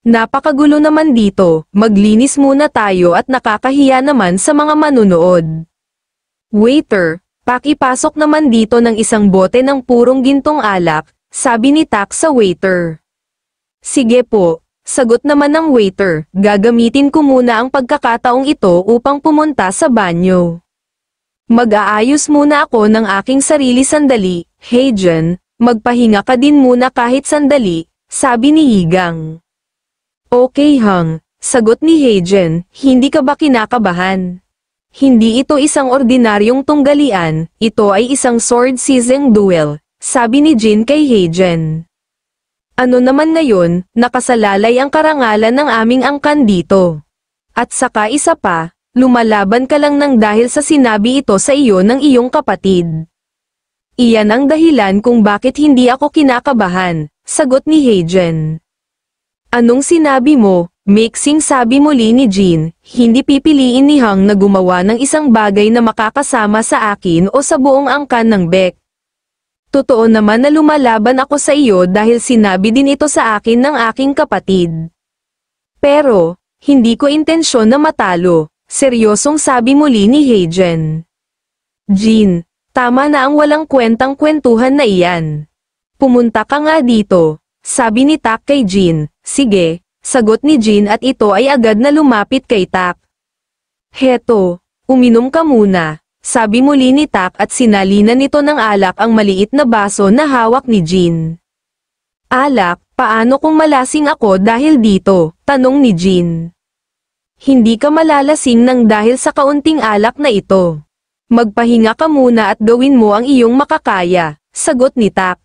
Napakagulo naman dito, maglinis muna tayo at nakakahiya naman sa mga manunood. Waiter, pakipasok naman dito ng isang bote ng purong gintong alak, sabi ni Tak sa waiter. Sige po, sagot naman ng waiter, gagamitin ko muna ang pagkakataong ito upang pumunta sa banyo. Mag-aayos muna ako ng aking sarili sandali, Heijen, magpahinga ka din muna kahit sandali, sabi ni Yigang. Okay Hang, sagot ni Heijen, hindi ka ba kinakabahan? Hindi ito isang ordinaryong tunggalian, ito ay isang sword season duel, sabi ni Jin kay Heijen. Ano naman ngayon, nakasalalay ang karangalan ng aming angkan dito. At saka isa pa, lumalaban ka lang ng dahil sa sinabi ito sa iyo ng iyong kapatid. Iyan ang dahilan kung bakit hindi ako kinakabahan, sagot ni Heijen. Anong sinabi mo? Mixing sabi muli ni Jin, hindi pipiliin ni Hang na gumawa ng isang bagay na makakasama sa akin o sa buong angkan ng Beck. Totoo naman na lumalaban ako sa iyo dahil sinabi din ito sa akin ng aking kapatid. Pero, hindi ko intensyon na matalo, seryosong sabi muli ni Heijen. Jin, tama na ang walang kwentang kwentuhan na iyan. Pumunta ka nga dito, sabi ni Tak kay Jin, sige. Sagot ni Jin at ito ay agad na lumapit kay Tak. Heto, uminom ka muna, sabi muli ni Tak at sinalinan nito ng alak ang maliit na baso na hawak ni Jin. Alak, paano kung malasing ako dahil dito? Tanong ni Jin. Hindi ka malalasing nang dahil sa kaunting alak na ito. Magpahinga ka muna at gawin mo ang iyong makakaya, sagot ni Tak.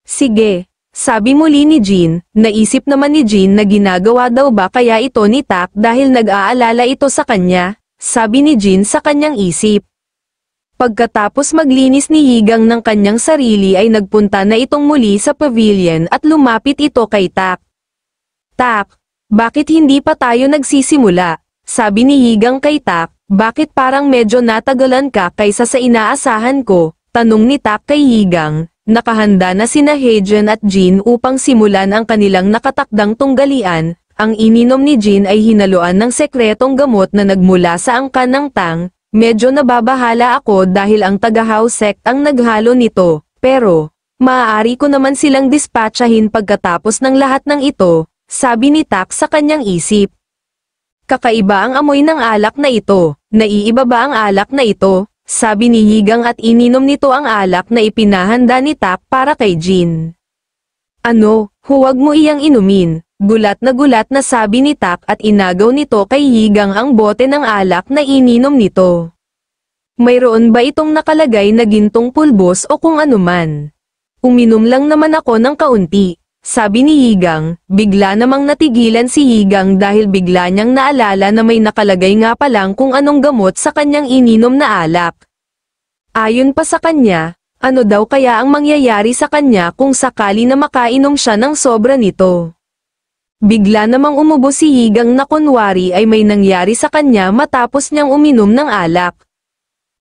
Sige. Sabi muli ni Jin, naisip naman ni Jin na ginagawa daw ba kaya ito ni Tak dahil nag-aalala ito sa kanya, sabi ni Jin sa kanyang isip. Pagkatapos maglinis ni Yigang ng kanyang sarili ay nagpunta na itong muli sa pavilion at lumapit ito kay Tak. Tak, bakit hindi pa tayo nagsisimula? Sabi ni Yigang kay Tak, bakit parang medyo natagalan ka kaysa sa inaasahan ko? Tanong ni Tak kay Yigang. Nakahanda na sina Heijen at Jin upang simulan ang kanilang nakatakdang tunggalian, ang ininom ni Jin ay hinaluan ng sekretong gamot na nagmula sa angkan ng Tang, medyo nababahala ako dahil ang taga-Hao sect ang naghalo nito, pero, maaari ko naman silang dispatchahin pagkatapos ng lahat ng ito, sabi ni Tak sa kanyang isip. Kakaiba ang amoy ng alak na ito, naiiba ba ang alak na ito? Sabi ni Yigang at ininom nito ang alak na ipinahanda ni Tak para kay Jin. Ano, huwag mo iyang inumin, gulat na sabi ni Tak at inagaw nito kay Yigang ang bote ng alak na ininom nito. Mayroon ba itong nakalagay na gintong pulbos o kung anuman? Uminom lang naman ako ng kaunti, sabi ni Yigang, bigla namang natigilan si Yigang dahil bigla niyang naalala na may nakalagay nga palang kung anong gamot sa kanyang ininom na alak. Ayon pa sa kanya, ano daw kaya ang mangyayari sa kanya kung sakali na makainom siya ng sobra nito? Bigla namang umubo si Yigang na kunwari ay may nangyari sa kanya matapos niyang uminom ng alak.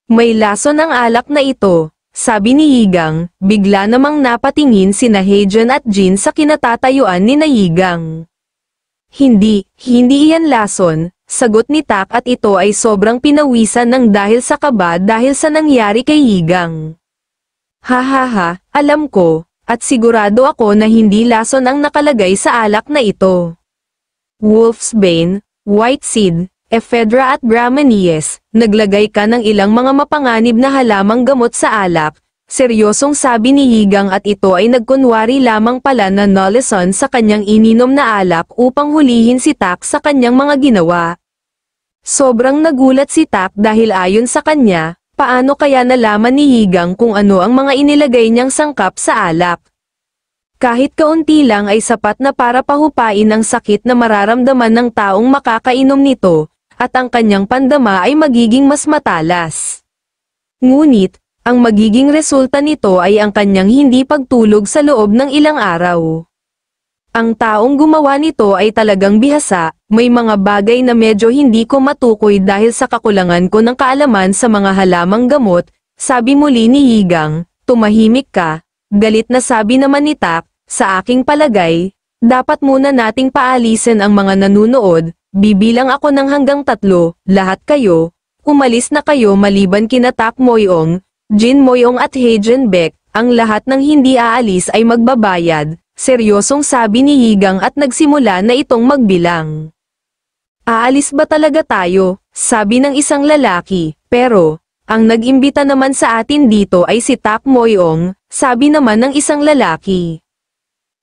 May lason ang alak na ito. Sabi ni Yigang, bigla namang napatingin sina Heijen at Jin sa kinatatayuan ni na Yigang. Hindi iyan lason, sagot ni Tak at ito ay sobrang pinawisan ng dahil sa kaba dahil sa nangyari kay Yigang. Hahaha, alam ko, at sigurado ako na hindi lason ang nakalagay sa alak na ito. Wolfsbane, White Seed, Ephedra at Brahmanies, naglagay ka ng ilang mga mapanganib na halamang gamot sa alak, seryosong sabi ni Yigang at ito ay nagkunwari lamang pala na nolison sa kanyang ininom na alak upang hulihin si Tak sa kanyang mga ginawa. Sobrang nagulat si Tak dahil ayon sa kanya, paano kaya nalaman ni Yigang kung ano ang mga inilagay niyang sangkap sa alak? Kahit kaunti lang ay sapat na para pahupain ang sakit na mararamdaman ng taong makakainom nito, at ang kanyang pandama ay magiging mas matalas. Ngunit, ang magiging resulta nito ay ang kanyang hindi pagtulog sa loob ng ilang araw. Ang taong gumawa nito ay talagang bihasa, may mga bagay na medyo hindi ko matukoy dahil sa kakulangan ko ng kaalaman sa mga halamang gamot, sabi muli ni Yigang, tumahimik ka, galit na sabi naman ni Tak, sa aking palagay, dapat muna nating paalisin ang mga nanunood, bibilang ako ng hanggang 3, lahat kayo, umalis na kayo maliban kina Tak Moyong, Jin Moyong at Heijun Baek, ang lahat ng hindi aalis ay magbabayad, seryosong sabi ni Yigang at nagsimula na itong magbilang. Aalis ba talaga tayo? Sabi ng isang lalaki, pero, ang nag-imbita naman sa atin dito ay si Tak Moyong, sabi naman ng isang lalaki.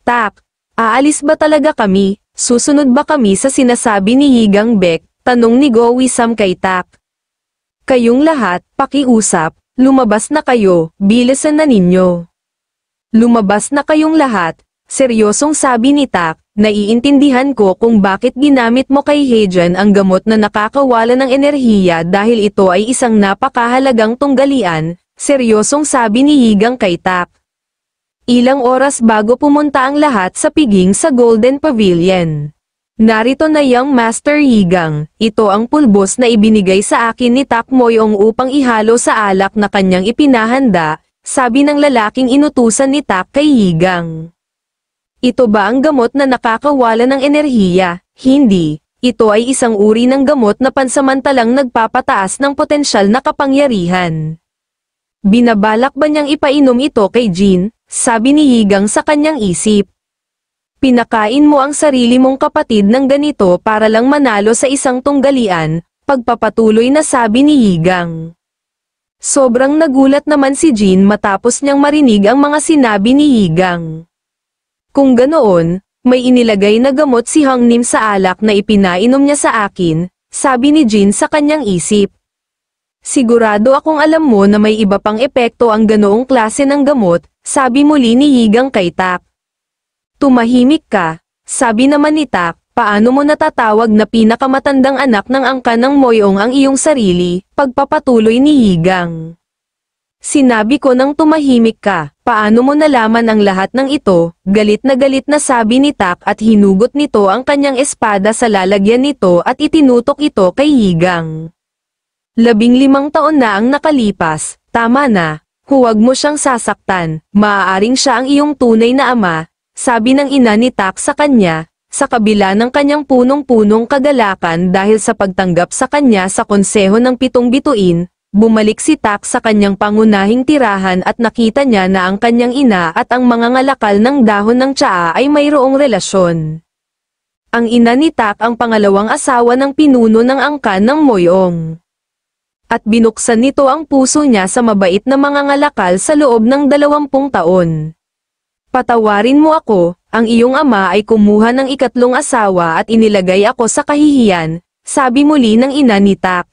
Tak, aalis ba talaga kami? Susunod ba kami sa sinasabi ni Yigang Baek? Tanong ni Go Wisam kay Tak. Kayong lahat, pakiusap, lumabas na kayo, bilisan na ninyo. Lumabas na kayong lahat, seryosong sabi ni Tak, naiintindihan ko kung bakit ginamit mo kay Heijun ang gamot na nakakawala ng enerhiya dahil ito ay isang napakahalagang tunggalian, seryosong sabi ni Yigang kay Tak. Ilang oras bago pumunta ang lahat sa piging sa Golden Pavilion. Narito na Young Master Yigang, ito ang pulbos na ibinigay sa akin ni Tak Moyong upang ihalo sa alak na kanyang ipinahanda, sabi ng lalaking inutusan ni Tak kay Yigang. Ito ba ang gamot na nakakawala ng enerhiya? Hindi. Ito ay isang uri ng gamot na pansamantalang nagpapataas ng potensyal na kapangyarihan. Binabalak ba niyang ipainom ito kay Jin? Sabi ni Yigang sa kanyang isip. Pinakain mo ang sarili mong kapatid ng ganito para lang manalo sa isang tunggalian, pagpapatuloy na sabi ni Yigang. Sobrang nagulat naman si Jin matapos niyang marinig ang mga sinabi ni Yigang. Kung ganoon, may inilagay na gamot si Hangnim sa alak na ipinainom niya sa akin, sabi ni Jin sa kanyang isip. Sigurado akong alam mo na may iba pang epekto ang ganoong klase ng gamot, sabi muli ni Yigang kay Tak. Tumahimik ka, sabi naman ni Tak, paano mo natatawag na pinakamatandang anak ng angkan ng Moyong ang iyong sarili, pagpapatuloy ni Yigang. Sinabi ko nang tumahimik ka, paano mo nalaman ang lahat ng ito, galit na sabi ni Tak at hinugot nito ang kanyang espada sa lalagyan nito at itinutok ito kay Yigang. 15 taon na ang nakalipas, tama na, huwag mo siyang sasaktan, maaaring siya ang iyong tunay na ama, sabi ng ina ni Tak sa kanya, sa kabila ng kanyang punong-punong kagalakan dahil sa pagtanggap sa kanya sa konseho ng 7 bituin, bumalik si Tak sa kanyang pangunahing tirahan at nakita niya na ang kanyang ina at ang mga ngalakal ng dahon ng tsaa ay mayroong relasyon. Ang ina ni Tak ang pangalawang asawa ng pinuno ng angkan ng Moyong. At binuksan nito ang puso niya sa mabait na mga ngalakal sa loob ng 20 taon. Patawarin mo ako, ang iyong ama ay kumuha ng ikatlong asawa at inilagay ako sa kahihiyan, sabi muli ng ina ni Tak.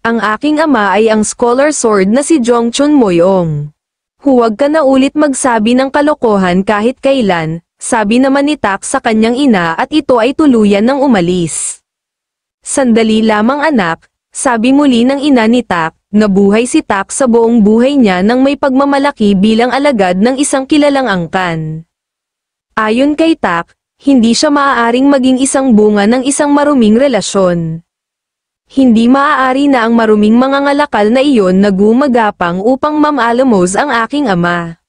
Ang aking ama ay ang Scholar Sword na si Jongchun Moyong. Huwag ka na ulit magsabi ng kalokohan kahit kailan, sabi naman ni Tak sa kanyang ina at ito ay tuluyan ng umalis. Sandali lamang anak, sabi muli ng ina ni Tak, nabuhay si Tak sa buong buhay niya nang may pagmamalaki bilang alagad ng isang kilalang angkan. Ayon kay Tak, hindi siya maaaring maging isang bunga ng isang maruming relasyon. Hindi maaari na ang maruming mga ngalakal na iyon na gumagapang upang mamalamos ang aking ama.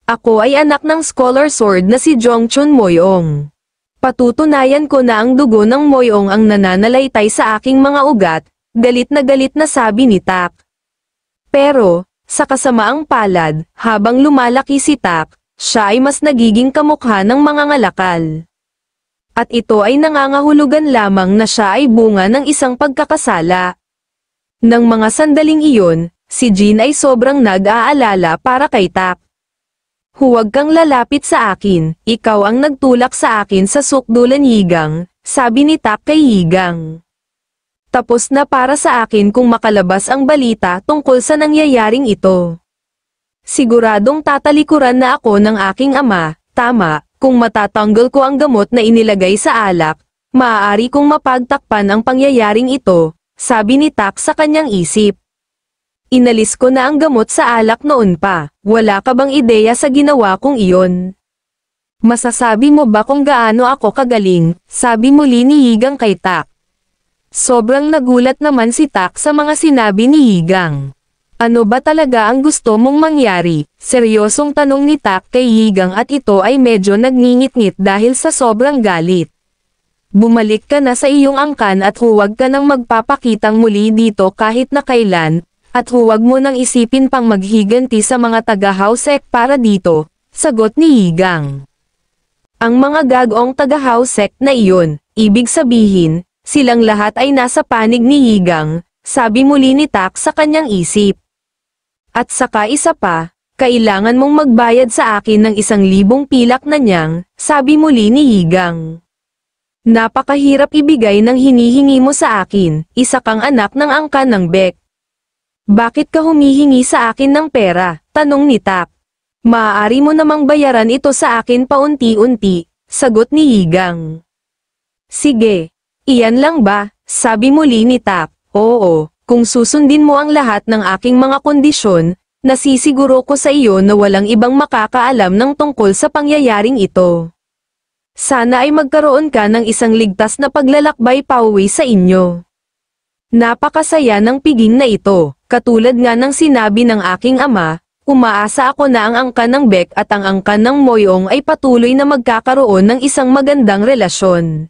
Ako ay anak ng Scholar Sword na si Jongchun Moyong. Patutunayan ko na ang dugo ng Moyong ang nananalaytay sa aking mga ugat, galit na sabi ni Tak. Pero, sa kasamaang palad, habang lumalaki si Tak, siya ay mas nagiging kamukha ng mga ngalakal. At ito ay nangangahulugan lamang na siya ay bunga ng isang pagkakasala. Nang mga sandaling iyon, si Jin ay sobrang nag-aalala para kay Tak. Huwag kang lalapit sa akin, ikaw ang nagtulak sa akin sa sukdulan Yigang, sabi ni Tak kay Yigang. Tapos na para sa akin kung makalabas ang balita tungkol sa nangyayaring ito. Siguradong tatalikuran na ako ng aking ama, tama. Kung matatanggal ko ang gamot na inilagay sa alak, maaari kong mapagtakpan ang pangyayaring ito, sabi ni Tak sa kanyang isip. Inalis ko na ang gamot sa alak noon pa, wala ka bang ideya sa ginawa kong iyon? Masasabi mo ba kung gaano ako kagaling, sabi muli ni Yigang kay Tak. Sobrang nagulat naman si Tak sa mga sinabi ni Yigang. Ano ba talaga ang gusto mong mangyari? Seryosong tanong ni Tak kay Yigang at ito ay medyo nagngingit-ngit dahil sa sobrang galit. Bumalik ka na sa iyong angkan at huwag ka nang magpapakitang muli dito kahit na kailan, at huwag mo nang isipin pang maghiganti sa mga taga-Housek para dito, sagot ni Yigang. Ang mga gagawang taga-Housek na iyon, ibig sabihin, silang lahat ay nasa panig ni Yigang, sabi muli ni Tak sa kanyang isip. At saka isa pa, kailangan mong magbayad sa akin ng 1,000 pilak na niyang, sabi muli ni Yigang. Napakahirap ibigay ng hinihingi mo sa akin, isa kang anak ng angkan ng Bek. Bakit ka humihingi sa akin ng pera? Tanong ni Tak. Maaari mo namang bayaran ito sa akin paunti-unti, sagot ni Yigang. Sige, iyan lang ba? Sabi muli ni Tak. Oo, kung susundin mo ang lahat ng aking mga kondisyon, nasisiguro ko sa iyo na walang ibang makakaalam ng tungkol sa pangyayaring ito. Sana ay magkaroon ka ng isang ligtas na paglalakbay pauwi sa inyo. Napakasaya ng piging na ito, katulad nga ng sinabi ng aking ama, umaasa ako na ang angkan ng Bek at ang angkan ng Moyong ay patuloy na magkakaroon ng isang magandang relasyon.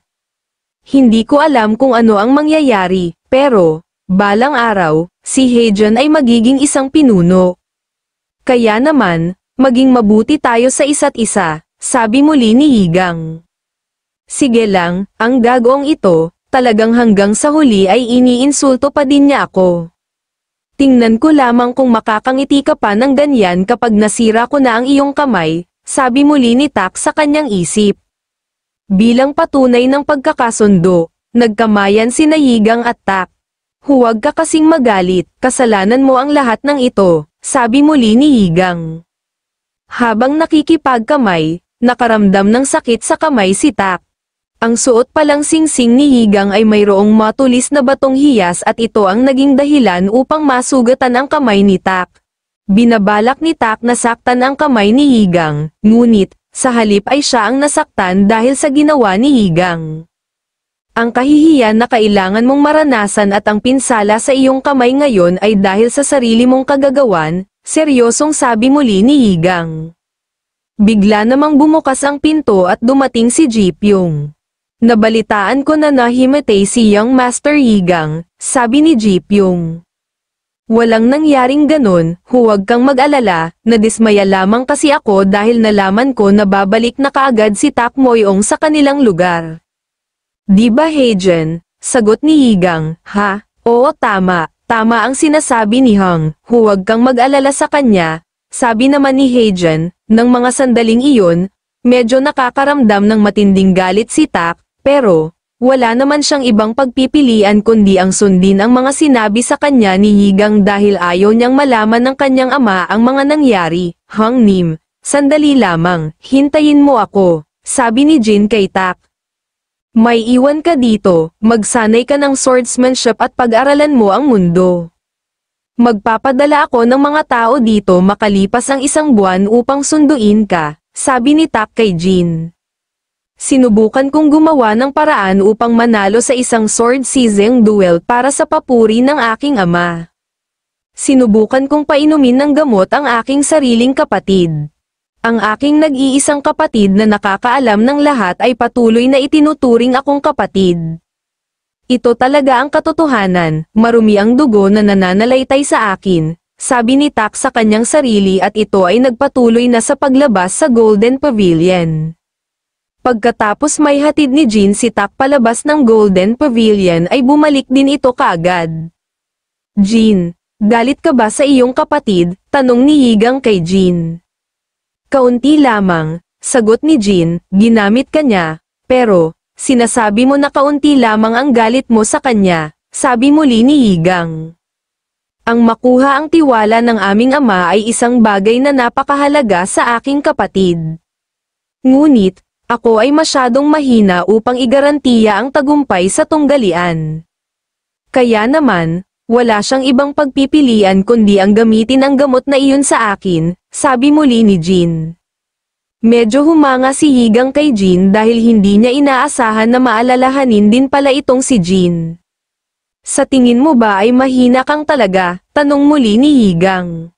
Hindi ko alam kung ano ang mangyayari, pero, balang araw, si Heijun ay magiging isang pinuno. Kaya naman, maging mabuti tayo sa isa't isa, sabi muli ni Yigang. Sige lang, ang gagawang ito, talagang hanggang sa huli ay iniinsulto pa din niya ako. Tingnan ko lamang kung makakangiti ka pa ng ganyan kapag nasira ko na ang iyong kamay, sabi muli ni Tak sa kanyang isip. Bilang patunay ng pagkakasundo, nagkamayan sina Yigang at Tak. Huwag ka kasing magalit, kasalanan mo ang lahat ng ito, sabi muli ni Yigang. Habang nakikipagkamay, nakaramdam ng sakit sa kamay si Tak. Ang suot palang singsing ni Yigang ay mayroong matulis na batong hiyas at ito ang naging dahilan upang masugatan ang kamay ni Tak. Binabalak ni Tak na saktan ang kamay ni Yigang, ngunit, sa halip ay siya ang nasaktan dahil sa ginawa ni Yigang. Ang kahihiyan na kailangan mong maranasan at ang pinsala sa iyong kamay ngayon ay dahil sa sarili mong kagagawan, seryosong sabi muli ni Yigang. Bigla namang bumukas ang pinto at dumating si Ji Pyong. Nabalitaan ko na nahimatay si Young Master Yigang, sabi ni Ji Pyong. Walang nangyaring ganon, huwag kang mag-alala, nadismaya lamang kasi ako dahil nalaman ko na babalik na kaagad si Tak Moyong sa kanilang lugar. Di ba Heijun? Sagot ni Yigang, ha? Oo tama, tama ang sinasabi ni Hang, huwag kang mag-alala sa kanya, sabi naman ni Heijun. Nang mga sandaling iyon, medyo nakakaramdam ng matinding galit si Tak, pero, wala naman siyang ibang pagpipilian kundi ang sundin ang mga sinabi sa kanya ni Yigang dahil ayaw niyang malaman ng kanyang ama ang mga nangyari. Hang Nim, sandali lamang, hintayin mo ako, sabi ni Jin kay Tak. May iwan ka dito, magsanay ka ng swordsmanship at pag-aralan mo ang mundo. Magpapadala ako ng mga tao dito makalipas ang 1 buwan upang sunduin ka, sabi ni Tak kay Jin. Sinubukan kong gumawa ng paraan upang manalo sa isang sword-seizing duel para sa papuri ng aking ama. Sinubukan kong painumin ng gamot ang aking sariling kapatid. Ang aking nag-iisang kapatid na nakakaalam ng lahat ay patuloy na itinuturing akong kapatid. Ito talaga ang katotohanan, marumi ang dugo na nananalaytay sa akin, sabi ni Tak sa kanyang sarili at ito ay nagpatuloy na sa paglabas sa Golden Pavilion. Pagkatapos may hatid ni Jin si Tak palabas ng Golden Pavilion ay bumalik din ito kaagad. Jin, galit ka ba sa iyong kapatid? Tanong ni Yigang kay Jin. Kaunti lamang, sagot ni Jin, ginamit ka niya, pero, sinasabi mo na kaunti lamang ang galit mo sa kanya, sabi muli ni Yigang. Ang makuha ang tiwala ng aming ama ay isang bagay na napakahalaga sa aking kapatid. Ngunit, ako ay masyadong mahina upang igarantiya ang tagumpay sa tunggalian. Kaya naman, wala siyang ibang pagpipilian kundi ang gamitin ang gamot na iyon sa akin, sabi muli ni Jin. Medyo humanga si Yigang kay Jin dahil hindi niya inaasahan na maalalahanin din pala itong si Jin. Sa tingin mo ba ay mahina kang talaga? Tanong muli ni Yigang.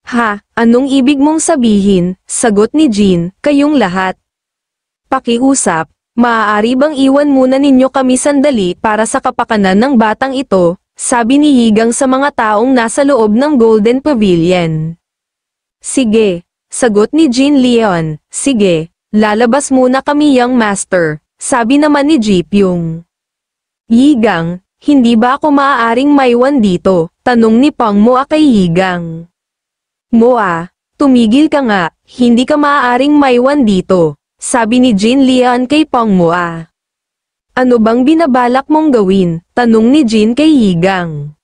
Ha, anong ibig mong sabihin? Sagot ni Jin, kayong lahat. Pakiusap, maaari bang iwan muna ninyo kami sandali para sa kapakanan ng batang ito? Sabi ni Yigang sa mga taong nasa loob ng Golden Pavilion. Sige, sagot ni Jin Leon, sige, lalabas muna kami young master, sabi naman ni Ji Pyong. Yigang, hindi ba ako maaaring maiwan dito? Tanong ni Pang Moa kay Yigang. Moa, tumigil ka nga, hindi ka maaaring maiwan dito, sabi ni Jin Leon kay Pang Moa. Ano bang binabalak mong gawin? Tanong ni Jin kay Yigang.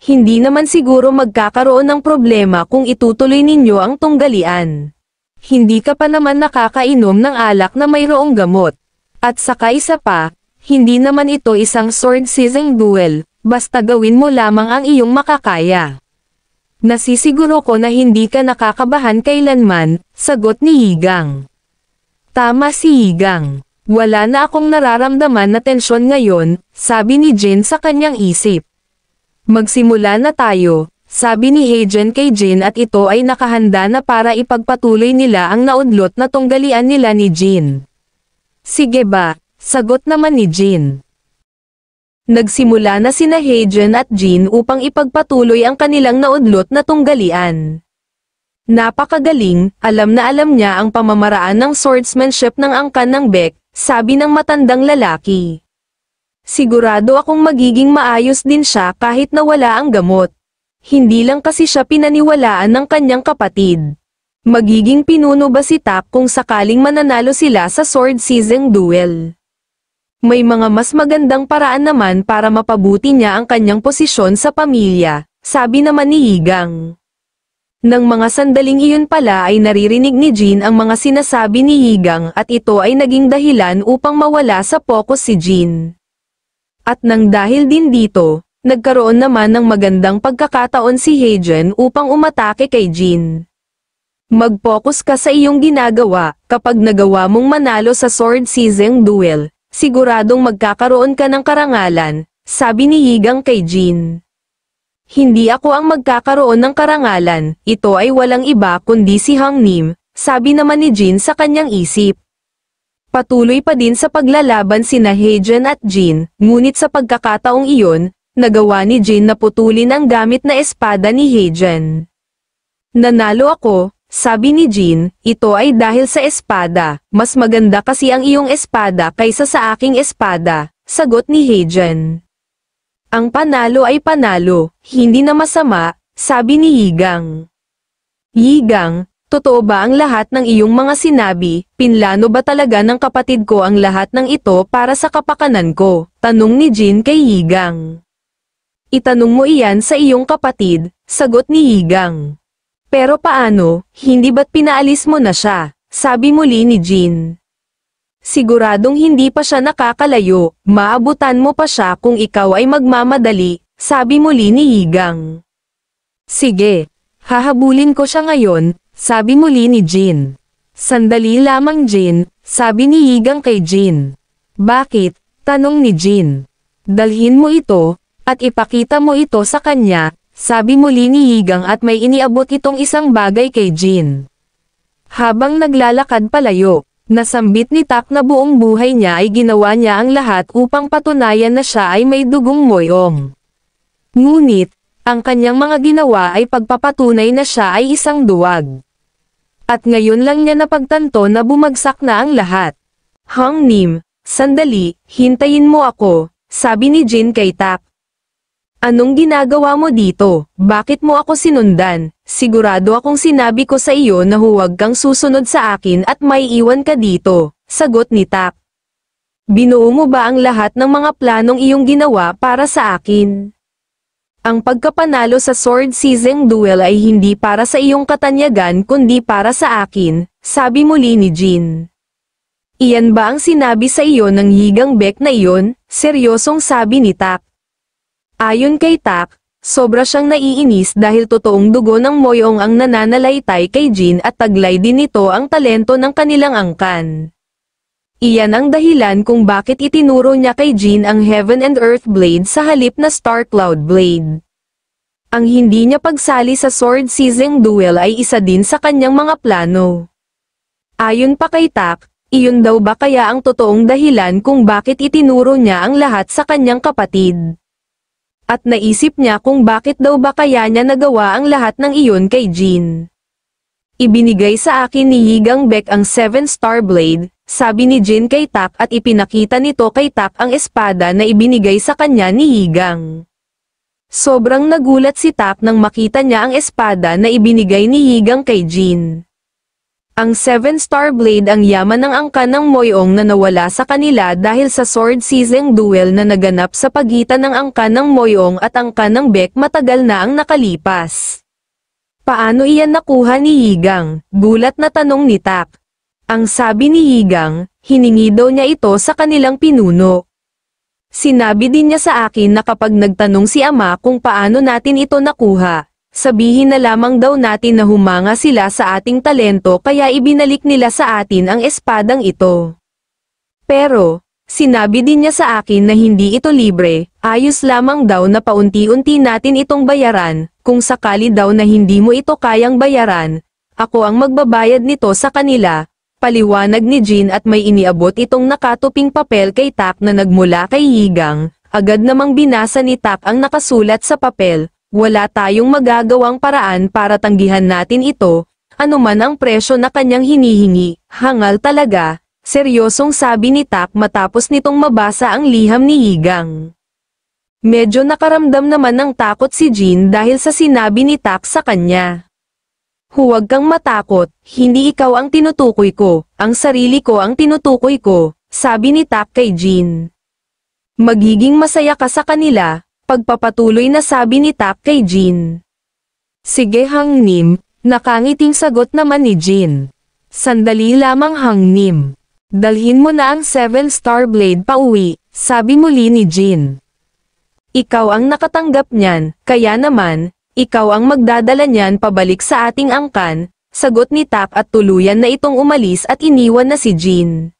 Hindi naman siguro magkakaroon ng problema kung itutuloy ninyo ang tunggalian. Hindi ka pa naman nakakainom ng alak na mayroong gamot. At saka isa pa, hindi naman ito isang sword season duel, basta gawin mo lamang ang iyong makakaya. Nasisiguro ko na hindi ka nakakabahan kailanman, sagot ni Yigang. Tama si Yigang. Wala na akong nararamdaman na tensyon ngayon, sabi ni Jin sa kanyang isip. Magsimula na tayo, sabi ni Heijen kay Jin at ito ay nakahanda na para ipagpatuloy nila ang naudlot na tunggalian nila ni Jin. Sige ba, sagot naman ni Jin. Nagsimula na sina Heijen at Jin upang ipagpatuloy ang kanilang naudlot na tunggalian. Napakagaling, alam na alam niya ang pamamaraan ng swordsmanship ng angkan ng Beck, sabi ng matandang lalaki. Sigurado akong magiging maayos din siya kahit na wala ang gamot. Hindi lang kasi siya pinaniwalaan ng kanyang kapatid. Magiging pinuno ba si Tak kung sakaling mananalo sila sa sword season duel? May mga mas magandang paraan naman para mapabuti niya ang kanyang posisyon sa pamilya, sabi naman ni Yigang. Nang mga sandaling iyon pala ay naririnig ni Jin ang mga sinasabi ni Yigang at ito ay naging dahilan upang mawala sa focus si Jin. At nang dahil din dito, nagkaroon naman ng magandang pagkakataon si Heijen upang umatake kay Jin. Mag-focus ka sa iyong ginagawa, kapag nagawa mong manalo sa sword season duel, siguradong magkakaroon ka ng karangalan, sabi ni Yigang kay Jin. Hindi ako ang magkakaroon ng karangalan, ito ay walang iba kundi si Hang Nim, sabi naman ni Jin sa kanyang isip. Patuloy pa din sa paglalaban sina Heijen at Jin, ngunit sa pagkakataong iyon, nagawa ni Jin na putulin ang gamit na espada ni Heijen. Nanalo ako, sabi ni Jin, ito ay dahil sa espada, mas maganda kasi ang iyong espada kaysa sa aking espada, sagot ni Heijen. Ang panalo ay panalo, hindi na masama, sabi ni Yigang. Yigang, totoo ba ang lahat ng iyong mga sinabi? Pinlano ba talaga ng kapatid ko ang lahat ng ito para sa kapakanan ko? Tanong ni Jin kay Yigang. Itanong mo iyan sa iyong kapatid, sagot ni Yigang. Pero paano, hindi ba't pinaalis mo na siya? Sabi muli ni Jin. Siguradong hindi pa siya nakakalayo, maabutan mo pa siya kung ikaw ay magmamadali, sabi muli ni Yigang. Sige, hahabulin ko siya ngayon, sabi muli ni Jin. Sandali lamang Jin, sabi ni Yigang kay Jin. Bakit? Tanong ni Jin. Dalhin mo ito, at ipakita mo ito sa kanya, sabi muli ni Yigang at may iniabot itong isang bagay kay Jin. Habang naglalakad palayo, nasambit ni Tak na buong buhay niya ay ginawa niya ang lahat upang patunayan na siya ay may dugong moyong. Ngunit, ang kanyang mga ginawa ay pagpapatunay na siya ay isang duwag. At ngayon lang niya napagtanto na bumagsak na ang lahat. Hang Nim, sandali, hintayin mo ako, sabi ni Jin kay Tak. Anong ginagawa mo dito? Bakit mo ako sinundan? Sigurado akong sinabi ko sa iyo na huwag kang susunod sa akin at may iwan ka dito, sagot ni Tak. Binuo mo ba ang lahat ng mga planong iyong ginawa para sa akin? Ang pagkapanalo sa sword season duel ay hindi para sa iyong katanyagan kundi para sa akin, sabi muli ni Jin. Iyan ba ang sinabi sa iyo ng Yigang Beck na iyon? Seryosong sabi ni Tak. Ayon kay Tak, sobra siyang naiinis dahil totoong dugo ng moyong ang nananalaytay kay Jin at taglay din nito ang talento ng kanilang angkan. Iyan ang dahilan kung bakit itinuro niya kay Jin ang Heaven and Earth Blade sa halip na Star Cloud Blade. Ang hindi niya pagsali sa Sword Seizing Duel ay isa din sa kanyang mga plano. Ayon pa kay Tak, iyon daw ba kaya ang totoong dahilan kung bakit itinuro niya ang lahat sa kanyang kapatid? At naisip niya kung bakit daw ba kaya niya nagawa ang lahat ng iyon kay Jin. Ibinigay sa akin ni Yigang Baek ang 7-star blade, sabi ni Jin kay Tak at ipinakita nito kay Tak ang espada na ibinigay sa kanya ni Yigang. Sobrang nagulat si Tak nang makita niya ang espada na ibinigay ni Yigang kay Jin. Ang 7-star blade ang yaman ng angkan ng Moyong na nawala sa kanila dahil sa sword seizing duel na naganap sa pagitan ng angkan ng Moyong at angkan ng Baek matagal na ang nakalipas. Paano iyan nakuha ni Yigang? Gulat na tanong ni Tak. Ang sabi ni Yigang, hiningi daw niya ito sa kanilang pinuno. Sinabi din niya sa akin na kapag nagtanong si Ama kung paano natin ito nakuha, sabihin na lamang daw natin na humanga sila sa ating talento kaya ibinalik nila sa atin ang espadang ito. Pero, sinabi din niya sa akin na hindi ito libre, ayos lamang daw na paunti-unti natin itong bayaran, kung sakali daw na hindi mo ito kayang bayaran, ako ang magbabayad nito sa kanila, paliwanag ni Jin at may iniabot itong nakatuping papel kay Tak na nagmula kay Yigang, agad namang binasa ni Tak ang nakasulat sa papel, wala tayong magagawang paraan para tanggihan natin ito, anuman ang presyo na kanyang hinihingi, hangal talaga, seryosong sabi ni Tak matapos nitong mabasa ang liham ni Yigang. Medyo nakaramdam naman ng takot si Jin dahil sa sinabi ni Tak sa kanya. Huwag kang matakot, hindi ikaw ang tinutukoy ko, ang sarili ko ang tinutukoy ko, sabi ni Tak kay Jin. Magiging masaya ka sa kanila, pagpapatuloy na sabi ni Tak kay Jin. Sige Hang Nim, nakangiting sagot naman ni Jin. Sandali lamang Hang Nim. Dalhin mo na ang 7-star blade pa uwi, sabi muli ni Jin. Ikaw ang nakatanggap niyan, kaya naman, ikaw ang magdadala niyan pabalik sa ating angkan, sagot ni Tak at tuluyan na itong umalis at iniwan na si Jin.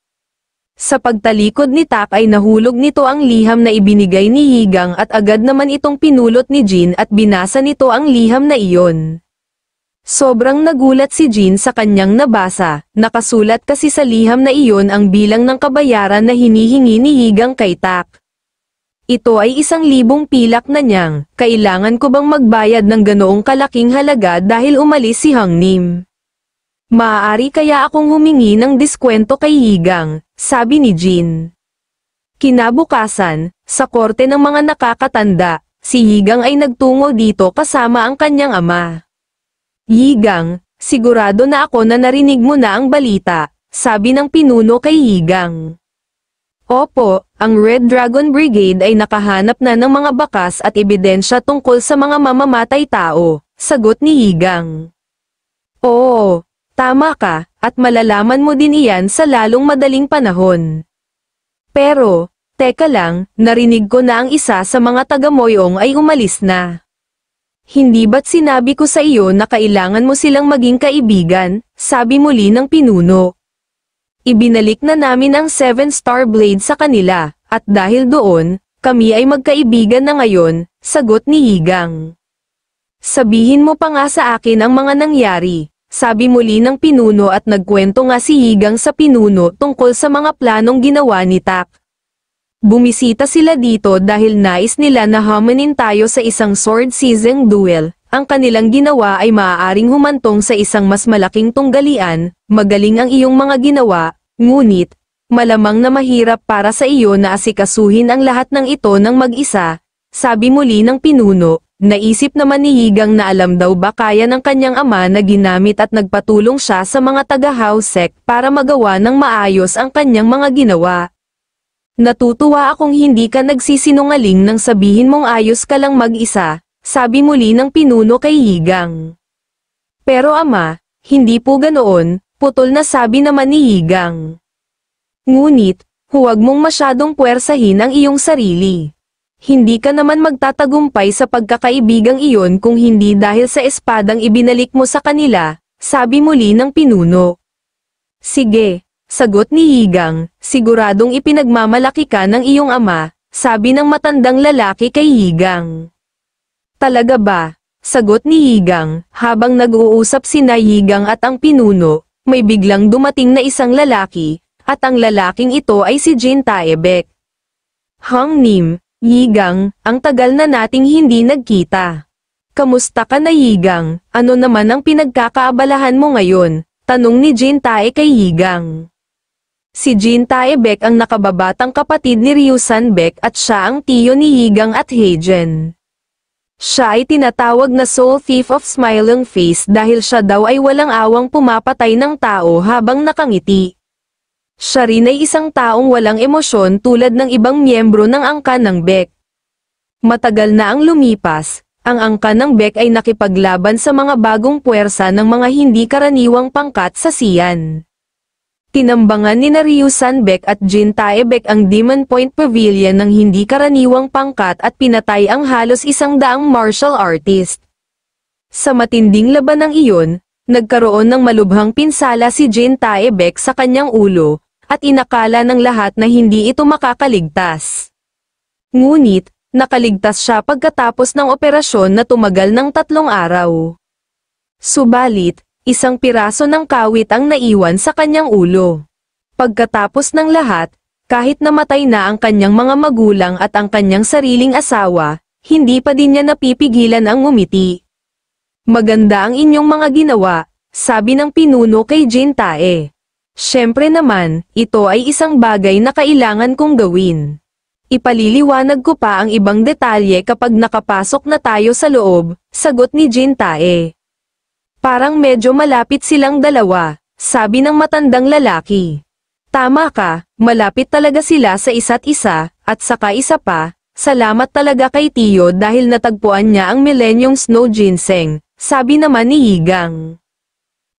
Sa pagtalikod ni Tak ay nahulog nito ang liham na ibinigay ni Yigang at agad naman itong pinulot ni Jin at binasa nito ang liham na iyon. Sobrang nagulat si Jin sa kanyang nabasa, nakasulat kasi sa liham na iyon ang bilang ng kabayaran na hinihingi ni Yigang kay Tak. Ito ay 1,000 pilak na niyang, kailangan ko bang magbayad ng ganoong kalaking halaga dahil umalis si Hang Nim? Maaari kaya akong humingi ng diskwento kay Yigang, sabi ni Jin. Kinabukasan, sa korte ng mga nakakatanda, si Yigang ay nagtungo dito kasama ang kanyang ama. Yigang, sigurado na ako na narinig mo na ang balita, sabi ng pinuno kay Yigang. Opo, ang Red Dragon Brigade ay nakahanap na ng mga bakas at ebidensya tungkol sa mga mamamatay tao, sagot ni Yigang. Oo, tama ka, at malalaman mo din iyan sa lalong madaling panahon. Pero, teka lang, narinig ko na ang isa sa mga taga-Moyong ay umalis na. Hindi ba't sinabi ko sa iyo na kailangan mo silang maging kaibigan, sabi muli ng pinuno. Ibinalik na namin ang 7-star blade sa kanila, at dahil doon, kami ay magkaibigan na ngayon, sagot ni Yigang. Sabihin mo pa nga sa akin ang mga nangyari, sabi muli ng pinuno at nagkwento nga si Yigang sa pinuno tungkol sa mga planong ginawa ni Tak. Bumisita sila dito dahil nais nila na hamanin tayo sa isang sword seizing duel. Ang kanilang ginawa ay maaaring humantong sa isang mas malaking tunggalian, magaling ang iyong mga ginawa, ngunit, malamang na mahirap para sa iyo na asikasuhin ang lahat ng ito ng mag-isa, sabi muli ng pinuno. Naisip naman ni Yigang na alam daw ba kaya ng kanyang ama na ginamit at nagpatulong siya sa mga taga-Housek para magawa ng maayos ang kanyang mga ginawa. Natutuwa akong hindi ka nagsisinungaling nang sabihin mong ayos ka lang mag-isa, sabi muli ng pinuno kay Yigang. Pero ama, hindi po ganoon, putol na sabi naman ni Yigang. Ngunit, huwag mong masyadong puwersahin ang iyong sarili. Hindi ka naman magtatagumpay sa pagkakaibigang iyon kung hindi dahil sa espadang ibinalik mo sa kanila, sabi muli ng pinuno. Sige, Sagot ni Yigang, siguradong ipinagmamalaki ka ng iyong ama, sabi ng matandang lalaki kay Yigang. Talaga ba? Sagot ni Yigang, habang nag-uusap sina Yigang at ang pinuno, may biglang dumating na isang lalaki, at ang lalaking ito ay si Jin Taebek. Hang Nim, Yigang, ang tagal na nating hindi nagkita. Kamusta ka na Yigang, ano naman ang pinagkakaabalahan mo ngayon? Tanong ni Jin Tae kay Yigang. Si Jin Taebek ang nakababatang kapatid ni Ryu Sanbek at siya ang tiyo ni Yigang at Heijen. Siya ay tinatawag na Soul Thief of Smiling Face dahil siya daw ay walang awang pumapatay ng tao habang nakangiti. Siya rin ay isang taong walang emosyon tulad ng ibang miyembro ng angkan ng Bek. Matagal na ang lumipas, ang angkan ng Bek ay nakipaglaban sa mga bagong puwersa ng mga hindi karaniwang pangkat sa Sian. Tinambangan ni Ryu Sanbek at Jin Taebek ang Demon Point Pavilion ng hindi karaniwang pangkat at pinatay ang halos 100 martial artist. Sa matinding labanang iyon, nagkaroon ng malubhang pinsala si Jin Taebek sa kanyang ulo, at inakala ng lahat na hindi ito makakaligtas. Ngunit, nakaligtas siya pagkatapos ng operasyon na tumagal ng 3 araw. Subalit, isang piraso ng kawit ang naiwan sa kanyang ulo. Pagkatapos ng lahat, kahit namatay na ang kanyang mga magulang at ang kanyang sariling asawa, hindi pa din niya napipigilan ang ngumiti. Maganda ang inyong mga ginawa, sabi ng pinuno kay Jin Tae. Siyempre naman, ito ay isang bagay na kailangan kong gawin. Ipaliliwanag ko pa ang ibang detalye kapag nakapasok na tayo sa loob, sagot ni Jin Tae. Parang medyo malapit silang dalawa, sabi ng matandang lalaki. Tama ka, malapit talaga sila sa isa't isa, at saka isa pa, salamat talaga kay Tiyo dahil natagpuan niya ang Millennium Snow Ginseng, sabi naman ni Yigang.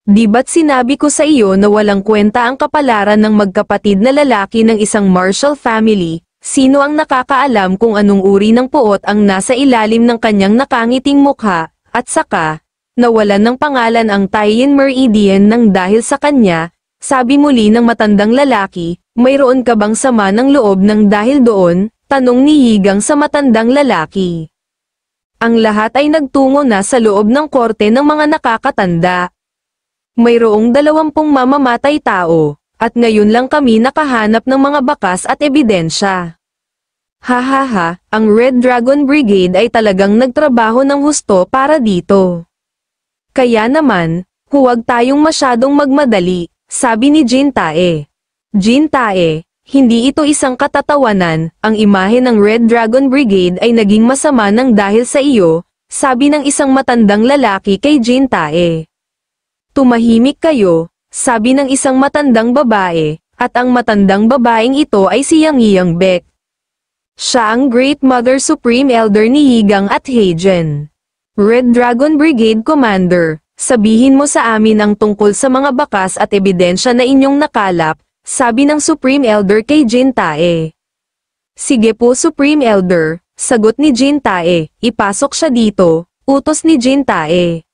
Di ba't sinabi ko sa iyo na walang kwenta ang kapalaran ng magkapatid na lalaki ng isang martial family, sino ang nakakaalam kung anong uri ng puot ang nasa ilalim ng kanyang nakangiting mukha, at saka, nawalan ng pangalan ang Taiyin Meridian nang dahil sa kanya, sabi muli ng matandang lalaki, mayroon ka bang sama ng loob ng dahil doon, tanong ni Yigang sa matandang lalaki. Ang lahat ay nagtungo na sa loob ng korte ng mga nakakatanda. Mayroong 20 mamamatay tao, at ngayon lang kami nakahanap ng mga bakas at ebidensya. Hahaha, ang Red Dragon Brigade ay talagang nagtrabaho ng husto para dito. Kaya naman, huwag tayong masyadong magmadali, sabi ni Jin Tae. Jin Tae, hindi ito isang katatawanan, ang imahe ng Red Dragon Brigade ay naging masama ng dahil sa iyo, sabi ng isang matandang lalaki kay Jin Tae. Tumahimik kayo, sabi ng isang matandang babae, at ang matandang babaeng ito ay si Yang Bek. Siya ang Great Mother Supreme Elder ni Yigang at Heijen. Red Dragon Brigade Commander, sabihin mo sa amin ang tungkol sa mga bakas at ebidensya na inyong nakalap, sabi ng Supreme Elder kay Jin Tae. Sige po Supreme Elder, sagot ni Jin Tae, ipasok siya dito, utos ni Jin Tae.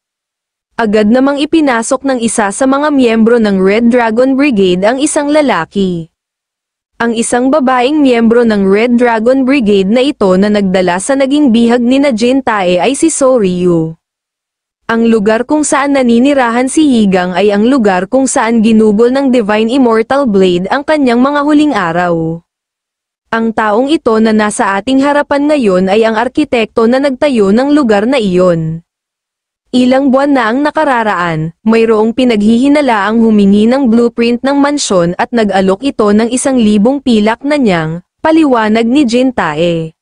Agad namang ipinasok ng isa sa mga miyembro ng Red Dragon Brigade ang isang lalaki. Ang isang babaeng miyembro ng Red Dragon Brigade na ito na nagdala sa naging bihag ni Jin Tae ay si So Ryu. Ang lugar kung saan naninirahan si Yigang ay ang lugar kung saan ginugol ng Divine Immortal Blade ang kanyang mga huling araw. Ang taong ito na nasa ating harapan ngayon ay ang arkitekto na nagtayo ng lugar na iyon. Ilang buwan na ang nakararaan, mayroong pinaghihinalaang humingi ng blueprint ng mansyon at nag-alok ito ng 1,000 pilak na niyang, paliwanag ni Jin Tae.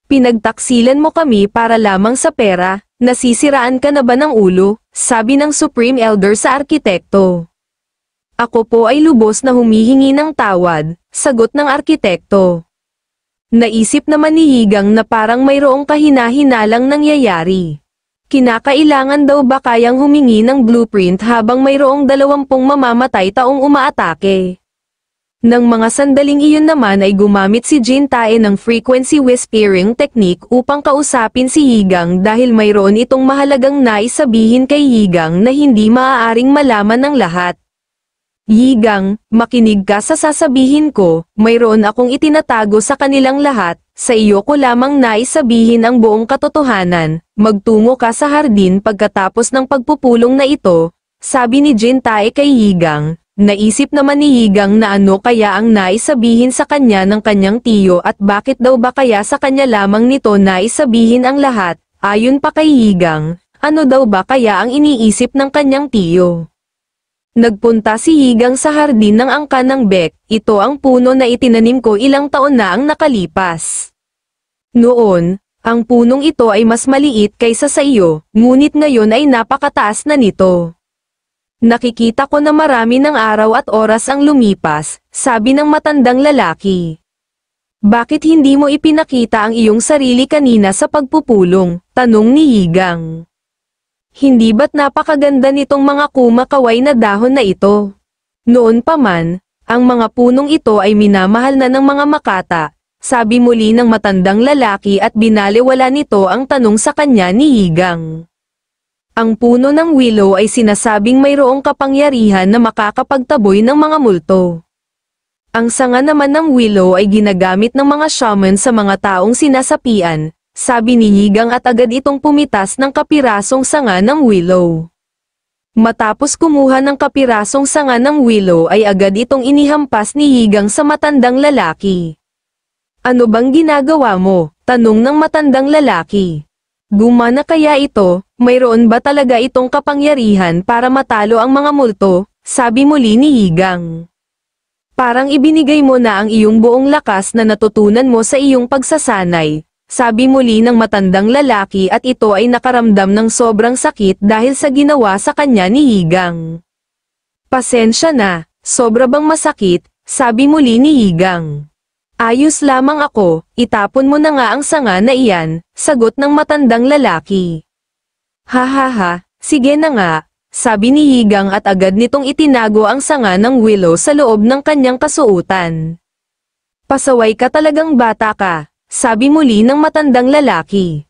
Pinagtaksilan mo kami para lamang sa pera, nasisiraan ka na ba ng ulo, sabi ng Supreme Elder sa arkitekto. Ako po ay lubos na humihingi ng tawad, sagot ng arkitekto. Naisip naman ni Yigang na parang mayroong kahina-hinalang nangyayari. Kinakailangan daw ba kayang humingi ng blueprint habang mayroong 20 mamamatay taong umaatake? Nang mga sandaling iyon naman ay gumamit si Jin Tae ng frequency whispering technique upang kausapin si Yigang dahil mayroon itong mahalagang nais sabihin kay Yigang na hindi maaaring malaman ng lahat. Yigang, makinig ka sa sasabihin ko, mayroon akong itinatago sa kanilang lahat, sa iyo ko lamang nais sabihin ang buong katotohanan, magtungo ka sa hardin pagkatapos ng pagpupulong na ito, sabi ni Jintae kay Yigang. Naisip naman ni Yigang na ano kaya ang nais sabihin sa kanya ng kanyang tiyo at bakit daw ba kaya sa kanya lamang nito nais sabihin ang lahat, ayon pa kay Yigang, ano daw ba kaya ang iniisip ng kanyang tiyo. Nagpunta si Yigang sa hardin ng angkan ng Bek, ito ang puno na itinanim ko ilang taon na ang nakalipas. Noon, ang punong ito ay mas maliit kaysa sa iyo, ngunit ngayon ay napakataas na nito. Nakikita ko na marami ng araw at oras ang lumipas, sabi ng matandang lalaki. Bakit hindi mo ipinakita ang iyong sarili kanina sa pagpupulong? Tanong ni Yigang. Hindi ba't napakaganda nitong mga kumakaway na dahon na ito? Noon pa man, ang mga punong ito ay minamahal na ng mga makata, sabi muli ng matandang lalaki at binaliwala nito ang tanong sa kanya ni Yigang. Ang puno ng willow ay sinasabing mayroong kapangyarihan na makakapagtaboy ng mga multo. Ang sanga naman ng willow ay ginagamit ng mga shaman sa mga taong sinasapian, sabi ni Yigang at agad itong pumitas ng kapirasong sanga ng willow. Matapos kumuha ng kapirasong sanga ng willow ay agad itong inihampas ni Yigang sa matandang lalaki. Ano bang ginagawa mo? Tanong ng matandang lalaki. Gumana kaya ito, mayroon ba talaga itong kapangyarihan para matalo ang mga multo, sabi muli ni Yigang. Parang ibinigay mo na ang iyong buong lakas na natutunan mo sa iyong pagsasanay, sabi muli ng matandang lalaki at ito ay nakaramdam ng sobrang sakit dahil sa ginawa sa kanya ni Yigang. Pasensya na, sobra bang masakit, sabi muli ni Yigang. Ayos lamang ako, itapon mo na nga ang sanga na iyan, sagot ng matandang lalaki. Hahaha, sige na nga, sabi ni Yigang at agad nitong itinago ang sanga ng willow sa loob ng kanyang kasuotan. Pasaway ka talagang bata ka, sabi muli ng matandang lalaki.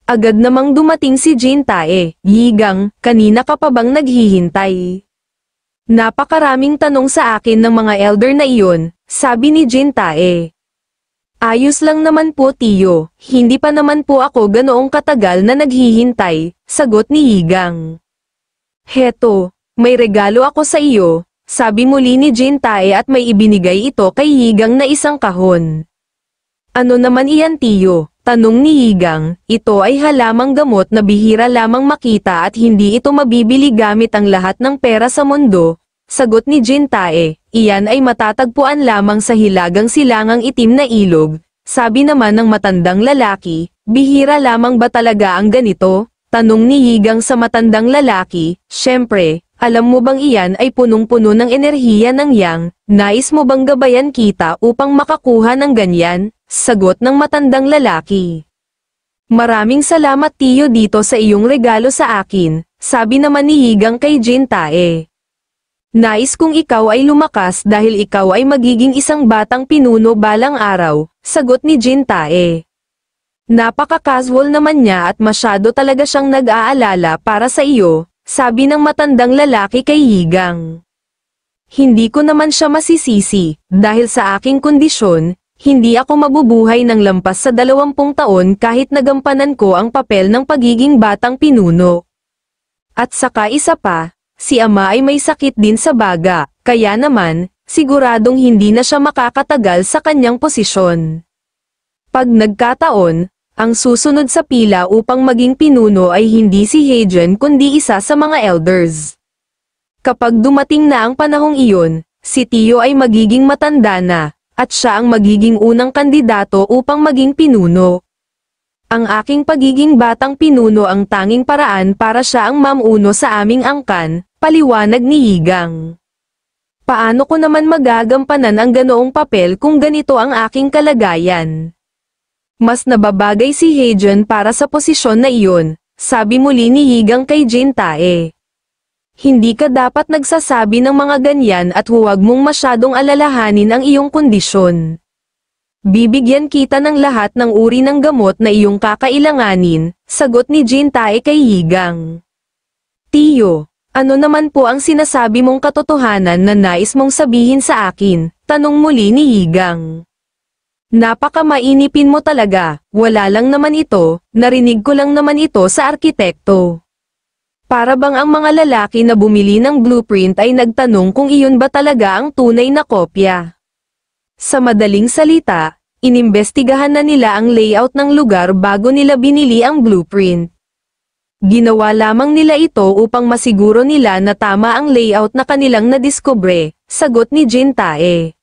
Agad namang dumating si Jintae. Yigang, kanina ka pa bang naghihintay? Napakaraming tanong sa akin ng mga elder na iyon, sabi ni Jintae. Ayos lang naman po tiyo, hindi pa naman po ako ganoong katagal na naghihintay, sagot ni Yigang. Heto, may regalo ako sa iyo, sabi muli ni Jintae at may ibinigay ito kay Yigang na isang kahon. Ano naman iyan tiyo? Tanong ni Yigang, ito ay halamang gamot na bihira lamang makita at hindi ito mabibili gamit ang lahat ng pera sa mundo, sagot ni Jintae. Iyan ay matatagpuan lamang sa hilagang silangang itim na ilog, sabi naman ng matandang lalaki, bihira lamang ba talaga ang ganito? Tanong ni Yigang sa matandang lalaki, syempre, alam mo bang iyan ay punong-puno ng enerhiya ng yang, nais mo bang gabayan kita upang makakuha ng ganyan? Sagot ng matandang lalaki. Maraming salamat tiyo dito sa iyong regalo sa akin, sabi naman ni Yigang kay Jintae. Nais kong ikaw ay lumakas dahil ikaw ay magiging isang batang pinuno balang araw, sagot ni Jintae. Napaka-casual naman niya at masyado talaga siyang nag-aalala para sa iyo, sabi ng matandang lalaki kay Yigang. Hindi ko naman siya masisisi, dahil sa aking kondisyon, hindi ako mabubuhay ng lampas sa 20 taon kahit nagampanan ko ang papel ng pagiging batang pinuno. At saka isa pa, si ama ay may sakit din sa baga, kaya naman, siguradong hindi na siya makakatagal sa kanyang posisyon. Pag nagkataon, ang susunod sa pila upang maging pinuno ay hindi si Heijen kundi isa sa mga elders. Kapag dumating na ang panahong iyon, si Tio ay magiging matanda na, at siya ang magiging unang kandidato upang maging pinuno. Ang aking pagiging batang pinuno ang tanging paraan para siya ang mamuno sa aming angkan, paliwanag ni Yigang. Paano ko naman magagampanan ang ganoong papel kung ganito ang aking kalagayan? Mas nababagay si Heijen para sa posisyon na iyon, sabi muli ni Yigang kay Jintae. Hindi ka dapat nagsasabi ng mga ganyan at huwag mong masyadong alalahanin ang iyong kondisyon. Bibigyan kita ng lahat ng uri ng gamot na iyong kakailanganin, sagot ni Jintae kay Yigang. Tiyo, Ano naman po ang sinasabi mong katotohanan na nais mong sabihin sa akin? Tanong muli ni Yigang. Napaka-mainipin mo talaga, wala lang naman ito, narinig ko lang naman ito sa arkitekto. Para bang ang mga lalaki na bumili ng blueprint ay nagtanong kung iyon ba talaga ang tunay na kopya. Sa madaling salita, inimbestigahan na nila ang layout ng lugar bago nila binili ang blueprint. Ginawa lamang nila ito upang masiguro nila na tama ang layout na kanilang nadiskubre, sagot ni Jin Tae.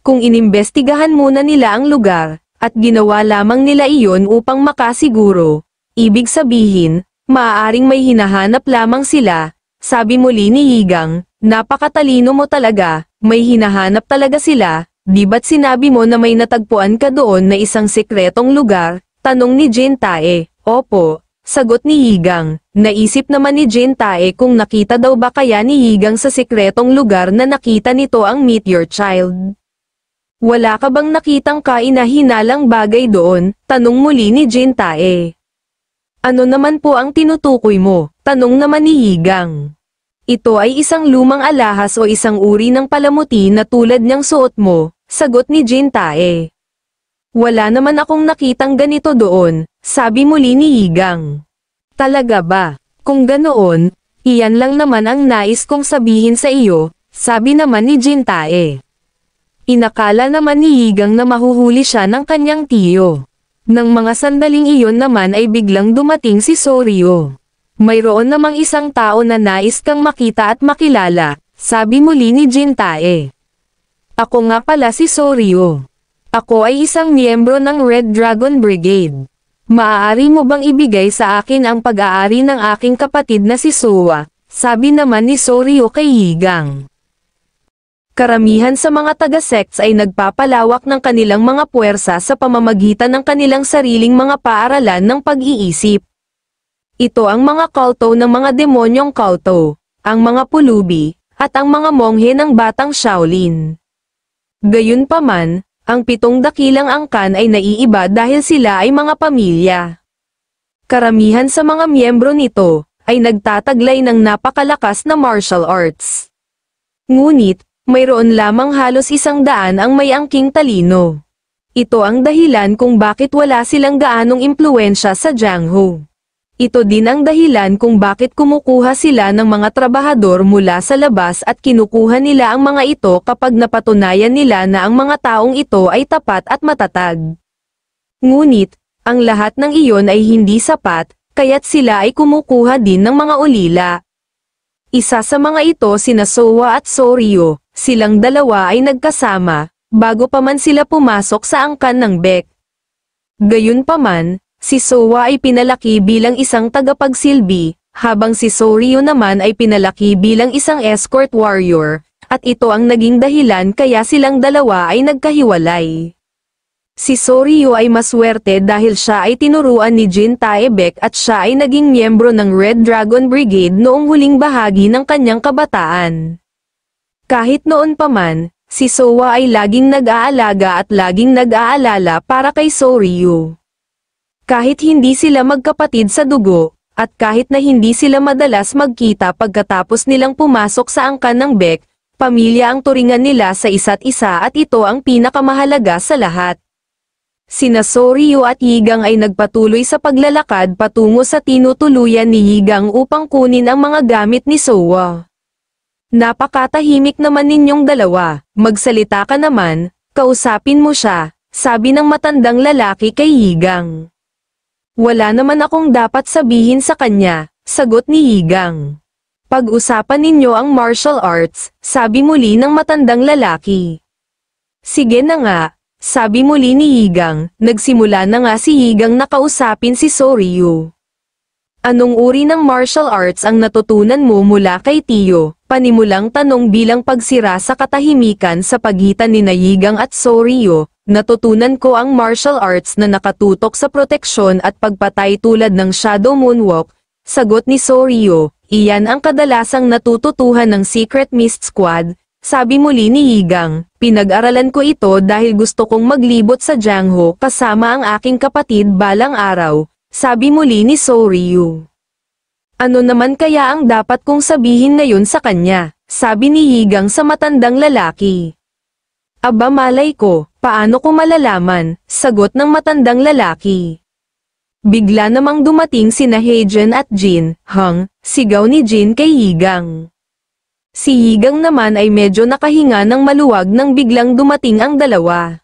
Kung inimbestigahan muna nila ang lugar, at ginawa lamang nila iyon upang makasiguro, ibig sabihin, maaaring may hinahanap lamang sila, sabi muli ni Yigang, napakatalino mo talaga, may hinahanap talaga sila, di ba't sinabi mo na may natagpuan ka doon na isang sekretong lugar, tanong ni Jin Tae, opo. Sagot ni Yigang, naisip naman ni Jin Tae kung nakita daw ba kaya ni Yigang sa sekretong lugar na nakita nito ang Meet Your Child. Wala ka bang nakitang kaina-hinalang bagay doon? Tanong muli ni Jin Tae. Ano naman po ang tinutukoy mo? Tanong naman ni Yigang. Ito ay isang lumang alahas o isang uri ng palamuti na tulad niyang suot mo, sagot ni Jin Tae. Wala naman akong nakitang ganito doon, sabi muli ni Yigang. Talaga ba? Kung ganoon, iyan lang naman ang nais kong sabihin sa iyo, sabi naman ni Jin Tae. Inakala naman ni Yigang na mahuhuli siya ng kanyang tiyo. Nang mga sandaling iyon naman ay biglang dumating si Soryo. Mayroon namang isang tao na nais kang makita at makilala, sabi muli ni Jin Tae. Ako nga pala si Soryo. Ako ay isang miyembro ng Red Dragon Brigade. Maaari mo bang ibigay sa akin ang pag-aari ng aking kapatid na si Sowa? Sabi naman ni Soryo kay Yigang. Karamihan sa mga taga-sects ay nagpapalawak ng kanilang mga puwersa sa pamamagitan ng kanilang sariling mga paaralan ng pag-iisip. Ito ang mga kulto ng mga demonyong kulto, ang mga pulubi, at ang mga monghe ng batang Shaolin. Gayunpaman, ang 7 dakilang angkan ay naiiba dahil sila ay mga pamilya. Karamihan sa mga miyembro nito, ay nagtataglay ng napakalakas na martial arts. Ngunit, mayroon lamang halos 100 ang may angking talino. Ito ang dahilan kung bakit wala silang gaanong impluwensya sa Jianghu. Ito din ang dahilan kung bakit kumukuha sila ng mga trabahador mula sa labas at kinukuha nila ang mga ito kapag napatunayan nila na ang mga taong ito ay tapat at matatag. Ngunit, ang lahat ng iyon ay hindi sapat, kaya't sila ay kumukuha din ng mga ulila. Isa sa mga ito sina Sowa at Soryo, silang dalawa ay nagkasama, bago pa man sila pumasok sa angkan ng Baek. Gayunpaman, si Sowa ay pinalaki bilang isang tagapagsilbi, habang si Soryo naman ay pinalaki bilang isang escort warrior, at ito ang naging dahilan kaya silang dalawa ay nagkahiwalay. Si Soryo ay maswerte dahil siya ay tinuruan ni Jin Tae Baek at siya ay naging miyembro ng Red Dragon Brigade noong huling bahagi ng kanyang kabataan. Kahit noon pa man, si Sowa ay laging nag-aalaga at laging nag-aalala para kay Soryo. Kahit hindi sila magkapatid sa dugo, at kahit na hindi sila madalas magkita pagkatapos nilang pumasok sa angkan ng Baek, pamilya ang turingan nila sa isa't isa at ito ang pinakamahalaga sa lahat. Sina Soryo at Yigang ay nagpatuloy sa paglalakad patungo sa tinutuluyan ni Yigang upang kunin ang mga gamit ni Sowa. Napakatahimik naman ninyong dalawa, magsalita ka naman, kausapin mo siya, sabi ng matandang lalaki kay Yigang. Wala naman akong dapat sabihin sa kanya, sagot ni Yigang. Pag-usapan ninyo ang martial arts, sabi muli ng matandang lalaki. Sige na nga, sabi muli ni Yigang, nagsimula na nga si Yigang na kausapin si Soryo. Anong uri ng martial arts ang natutunan mo mula kay Tiyo? Panimulang tanong bilang pagsira sa katahimikan sa pagitan ni Yigang at Soryo. Natutunan ko ang martial arts na nakatutok sa proteksyon at pagpatay tulad ng Shadow Moonwalk, sagot ni Soryo. Iyan ang kadalasang natututuhan ng Secret Mist Squad, sabi muli ni Yigang. Pinag-aralan ko ito dahil gusto kong maglibot sa Jianghu kasama ang aking kapatid balang araw, sabi muli ni Soryo. Ano naman kaya ang dapat kong sabihin ngayon sa kanya? Sabi ni Yigang sa matandang lalaki. Aba malay ko, paano ko malalaman? Sagot ng matandang lalaki. Bigla namang dumating sina Heijen at Jin, sigaw ni Jin kay Yigang. Si Yigang naman ay medyo nakahinga ng maluwag nang biglang dumating ang dalawa.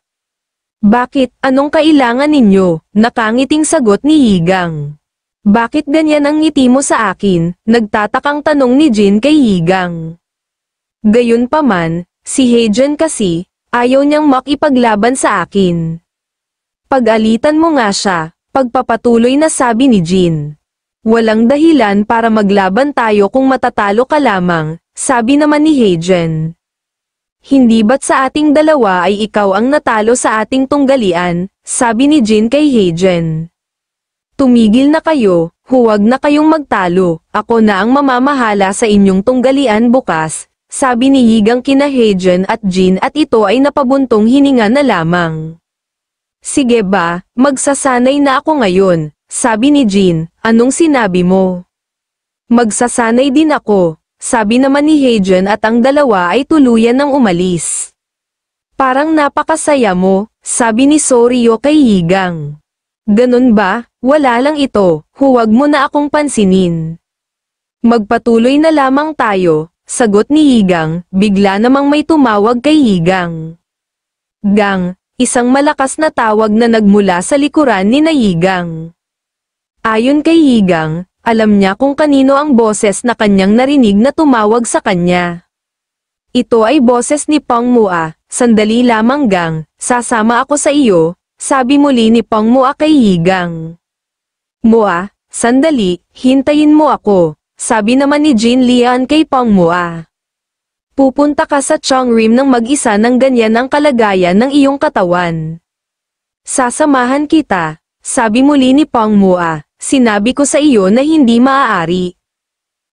Bakit, anong kailangan ninyo? Nakangiting sagot ni Yigang. Bakit ganyan ang ngiti mo sa akin? Nagtatakang tanong ni Jin kay Yigang. Gayunpaman, si Heijen kasi, ayaw niyang makipaglaban sa akin. Pag-alitan mo nga siya, pagpapatuloy na sabi ni Jin. Walang dahilan para maglaban tayo kung matatalo ka lamang, sabi naman ni Heijen. Hindi ba't sa ating dalawa ay ikaw ang natalo sa ating tunggalian, sabi ni Jin kay Heijen. Tumigil na kayo, huwag na kayong magtalo, ako na ang mamamahala sa inyong tunggalian bukas, sabi ni Yigang kina Heijen at Jin at ito ay napabuntong hininga na lamang. Sige ba, magsasanay na ako ngayon, sabi ni Jin, anong sinabi mo? Magsasanay din ako, sabi naman ni Heijen at ang dalawa ay tuluyan ng umalis. Parang napakasaya mo, sabi ni Soryo kay Yigang. Ganun ba? Wala lang ito, huwag mo na akong pansinin. Magpatuloy na lamang tayo, sagot ni Yigang, bigla namang may tumawag kay Yigang. Gang, isang malakas na tawag na nagmula sa likuran ni Yigang. Ayon kay Yigang, alam niya kung kanino ang boses na kanyang narinig na tumawag sa kanya. Ito ay boses ni Pang Mua, sandali lamang Gang, sasama ako sa iyo, sabi muli ni Pang Mua kay Yigang. Mua, sandali, hintayin mo ako, sabi naman ni Jin Lian kay Pang Mua. Pupunta ka sa Chongrim ng mag-isa ng ganyan ang kalagayan ng iyong katawan. Sasamahan kita, sabi muli ni Pang Mua, sinabi ko sa iyo na hindi maaari.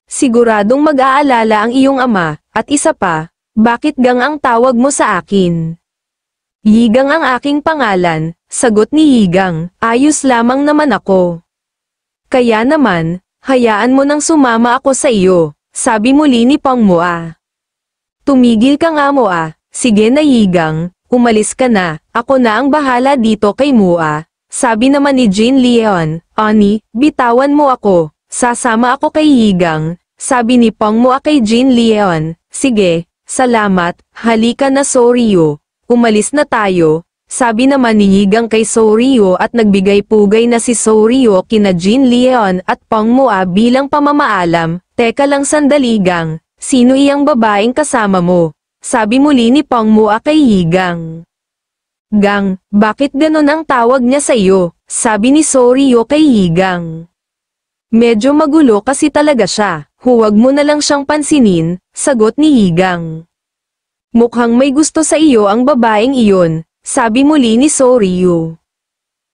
Siguradong mag-aalala ang iyong ama, at isa pa, bakit Gang ang tawag mo sa akin? Yigang ang aking pangalan, sagot ni Yigang, ayos lamang naman ako. Kaya naman, hayaan mo nang sumama ako sa iyo, sabi muli ni Pang Mua. Tumigil ka nga Mua, sige na Yigang, umalis ka na, ako na ang bahala dito kay Mua, sabi naman ni Jin Leon, Ani, bitawan mo ako, sasama ako kay Yigang, sabi ni Pang Mua kay Jin Leon, sige, salamat, halika na Soryo. Umalis na tayo, sabi naman ni Yigang kay Soryo at nagbigay pugay na si Soryo kina Jin Leon at Pang Mua bilang pamamaalam. Teka lang sandali Gang, sino iyang babaeng kasama mo? Sabi muli ni Pang Mua kay Yigang. Gang, bakit ganon ang tawag niya sa iyo? Sabi ni Soryo kay Yigang. Medyo magulo kasi talaga siya, huwag mo na lang siyang pansinin, sagot ni Yigang. Mukhang may gusto sa iyo ang babaeng iyon, sabi muli ni Soryo.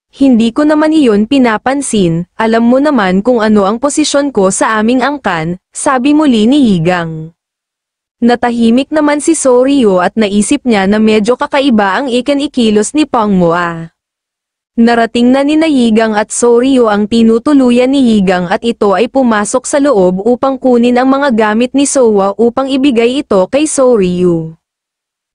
Hindi ko naman iyon pinapansin, alam mo naman kung ano ang posisyon ko sa aming angkan, sabi muli ni Yigang. Natahimik naman si Soryo at naisip niya na medyo kakaiba ang ikilos ni Pang Mua. Narating na ni Yigang at Soryo ang tinutuluyan ni Yigang at ito ay pumasok sa loob upang kunin ang mga gamit ni Sowa upang ibigay ito kay Soryo.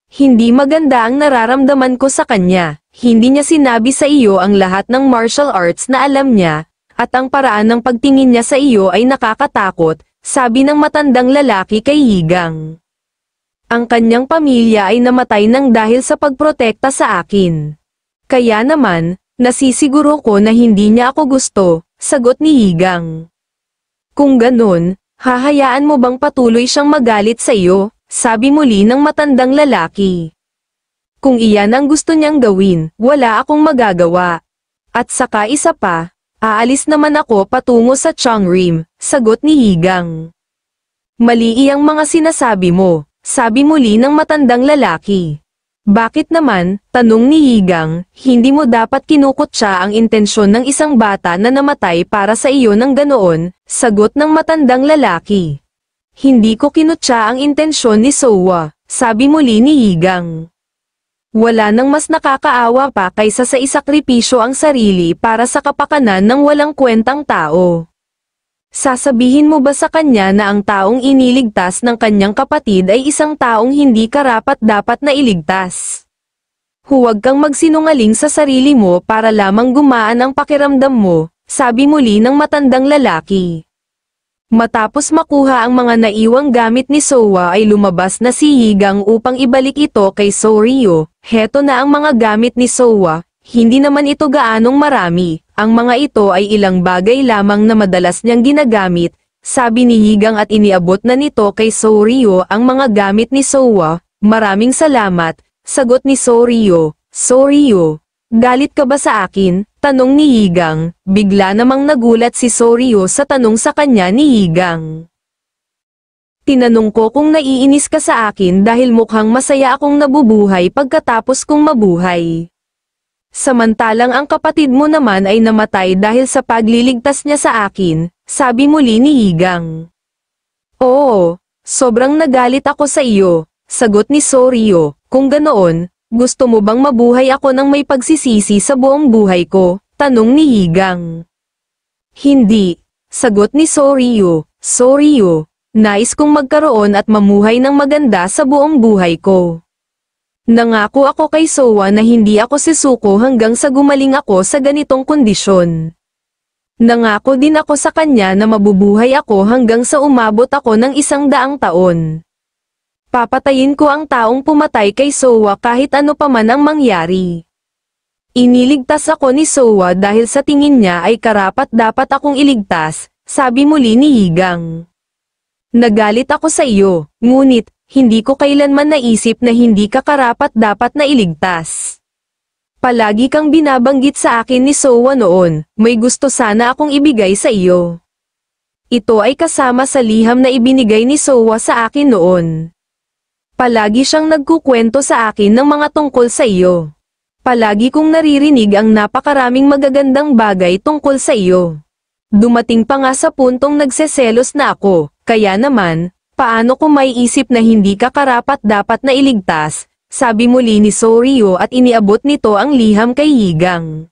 Hindi maganda ang nararamdaman ko sa kanya, hindi niya sinabi sa iyo ang lahat ng martial arts na alam niya, at ang paraan ng pagtingin niya sa iyo ay nakakatakot, sabi ng matandang lalaki kay Yigang. Ang kanyang pamilya ay namatay nang dahil sa pagprotekta sa akin. Kaya naman, nasisiguro ko na hindi niya ako gusto, sagot ni Yigang. Kung ganun, hahayaan mo bang patuloy siyang magalit sa iyo? Sabi muli ng matandang lalaki. Kung iyan ang gusto niyang gawin, wala akong magagawa. At saka isa pa, aalis naman ako patungo sa Chongrim, sagot ni Yigang. Mali iyang mga sinasabi mo, sabi muli ng matandang lalaki. Bakit naman, tanong ni Yigang, hindi mo dapat kinukutya ang intensyon ng isang bata na namatay para sa iyo ng ganoon, sagot ng matandang lalaki. Hindi ko kinutya ang intensyon ni Sowa, sabi muli ni Yigang. Wala nang mas nakakaawa pa kaysa sa isakripisyo ang sarili para sa kapakanan ng walang kwentang tao. Sasabihin mo ba sa kanya na ang taong iniligtas ng kanyang kapatid ay isang taong hindi karapat-dapat na iligtas? Huwag kang magsinungaling sa sarili mo para lamang gumaan ang pakiramdam mo, sabi muli ng matandang lalaki. Matapos makuha ang mga naiwang gamit ni Sowa ay lumabas na si Yigang upang ibalik ito kay Soryu. Heto na ang mga gamit ni Sowa, hindi naman ito gaanong marami. Ang mga ito ay ilang bagay lamang na madalas niyang ginagamit, sabi ni Yigang at iniabot na nito kay Soryu ang mga gamit ni Sowa. Maraming salamat, sagot ni Soryu. Soryu, galit ka ba sa akin? Tanong ni Yigang. Bigla namang nagulat si Soryu sa tanong sa kanya ni Yigang. Tinanong ko kung naiinis ka sa akin dahil mukhang masaya akong nabubuhay pagkatapos kong mabuhay. Samantalang ang kapatid mo naman ay namatay dahil sa pagliligtas niya sa akin, sabi muli ni Yigang. Oo, sobrang nagalit ako sa iyo, sagot ni Soryu. Kung ganoon, gusto mo bang mabuhay ako ng may pagsisisi sa buong buhay ko? Tanong ni Yigang. Hindi, sagot ni Soryu. Soryu, nais kong magkaroon at mamuhay ng maganda sa buong buhay ko. Nangako ako kay Sowa na hindi ako sisuko hanggang sa gumaling ako sa ganitong kondisyon. Nangako din ako sa kanya na mabubuhay ako hanggang sa umabot ako ng 100 taon. Papatayin ko ang taong pumatay kay Sowa kahit ano pa man ang mangyari. Iniligtas ako ni Sowa dahil sa tingin niya ay karapat-dapat akong iligtas, sabi muli ni Yigang. Nagalit ako sa iyo, ngunit, hindi ko kailanman naisip na hindi ka karapat-dapat na iligtas. Palagi kang binabanggit sa akin ni Sowa noon, may gusto sana akong ibigay sa iyo. Ito ay kasama sa liham na ibinigay ni Sowa sa akin noon. Palagi siyang nagkukwento sa akin ng mga tungkol sa iyo. Palagi kong naririnig ang napakaraming magagandang bagay tungkol sa iyo. Dumating pa nga sa puntong nagseselos na ako, kaya naman, paano ko maiisip na hindi ka karapat-dapat na iligtas, sabi muli ni Soryu at iniabot nito ang liham kay Yigang.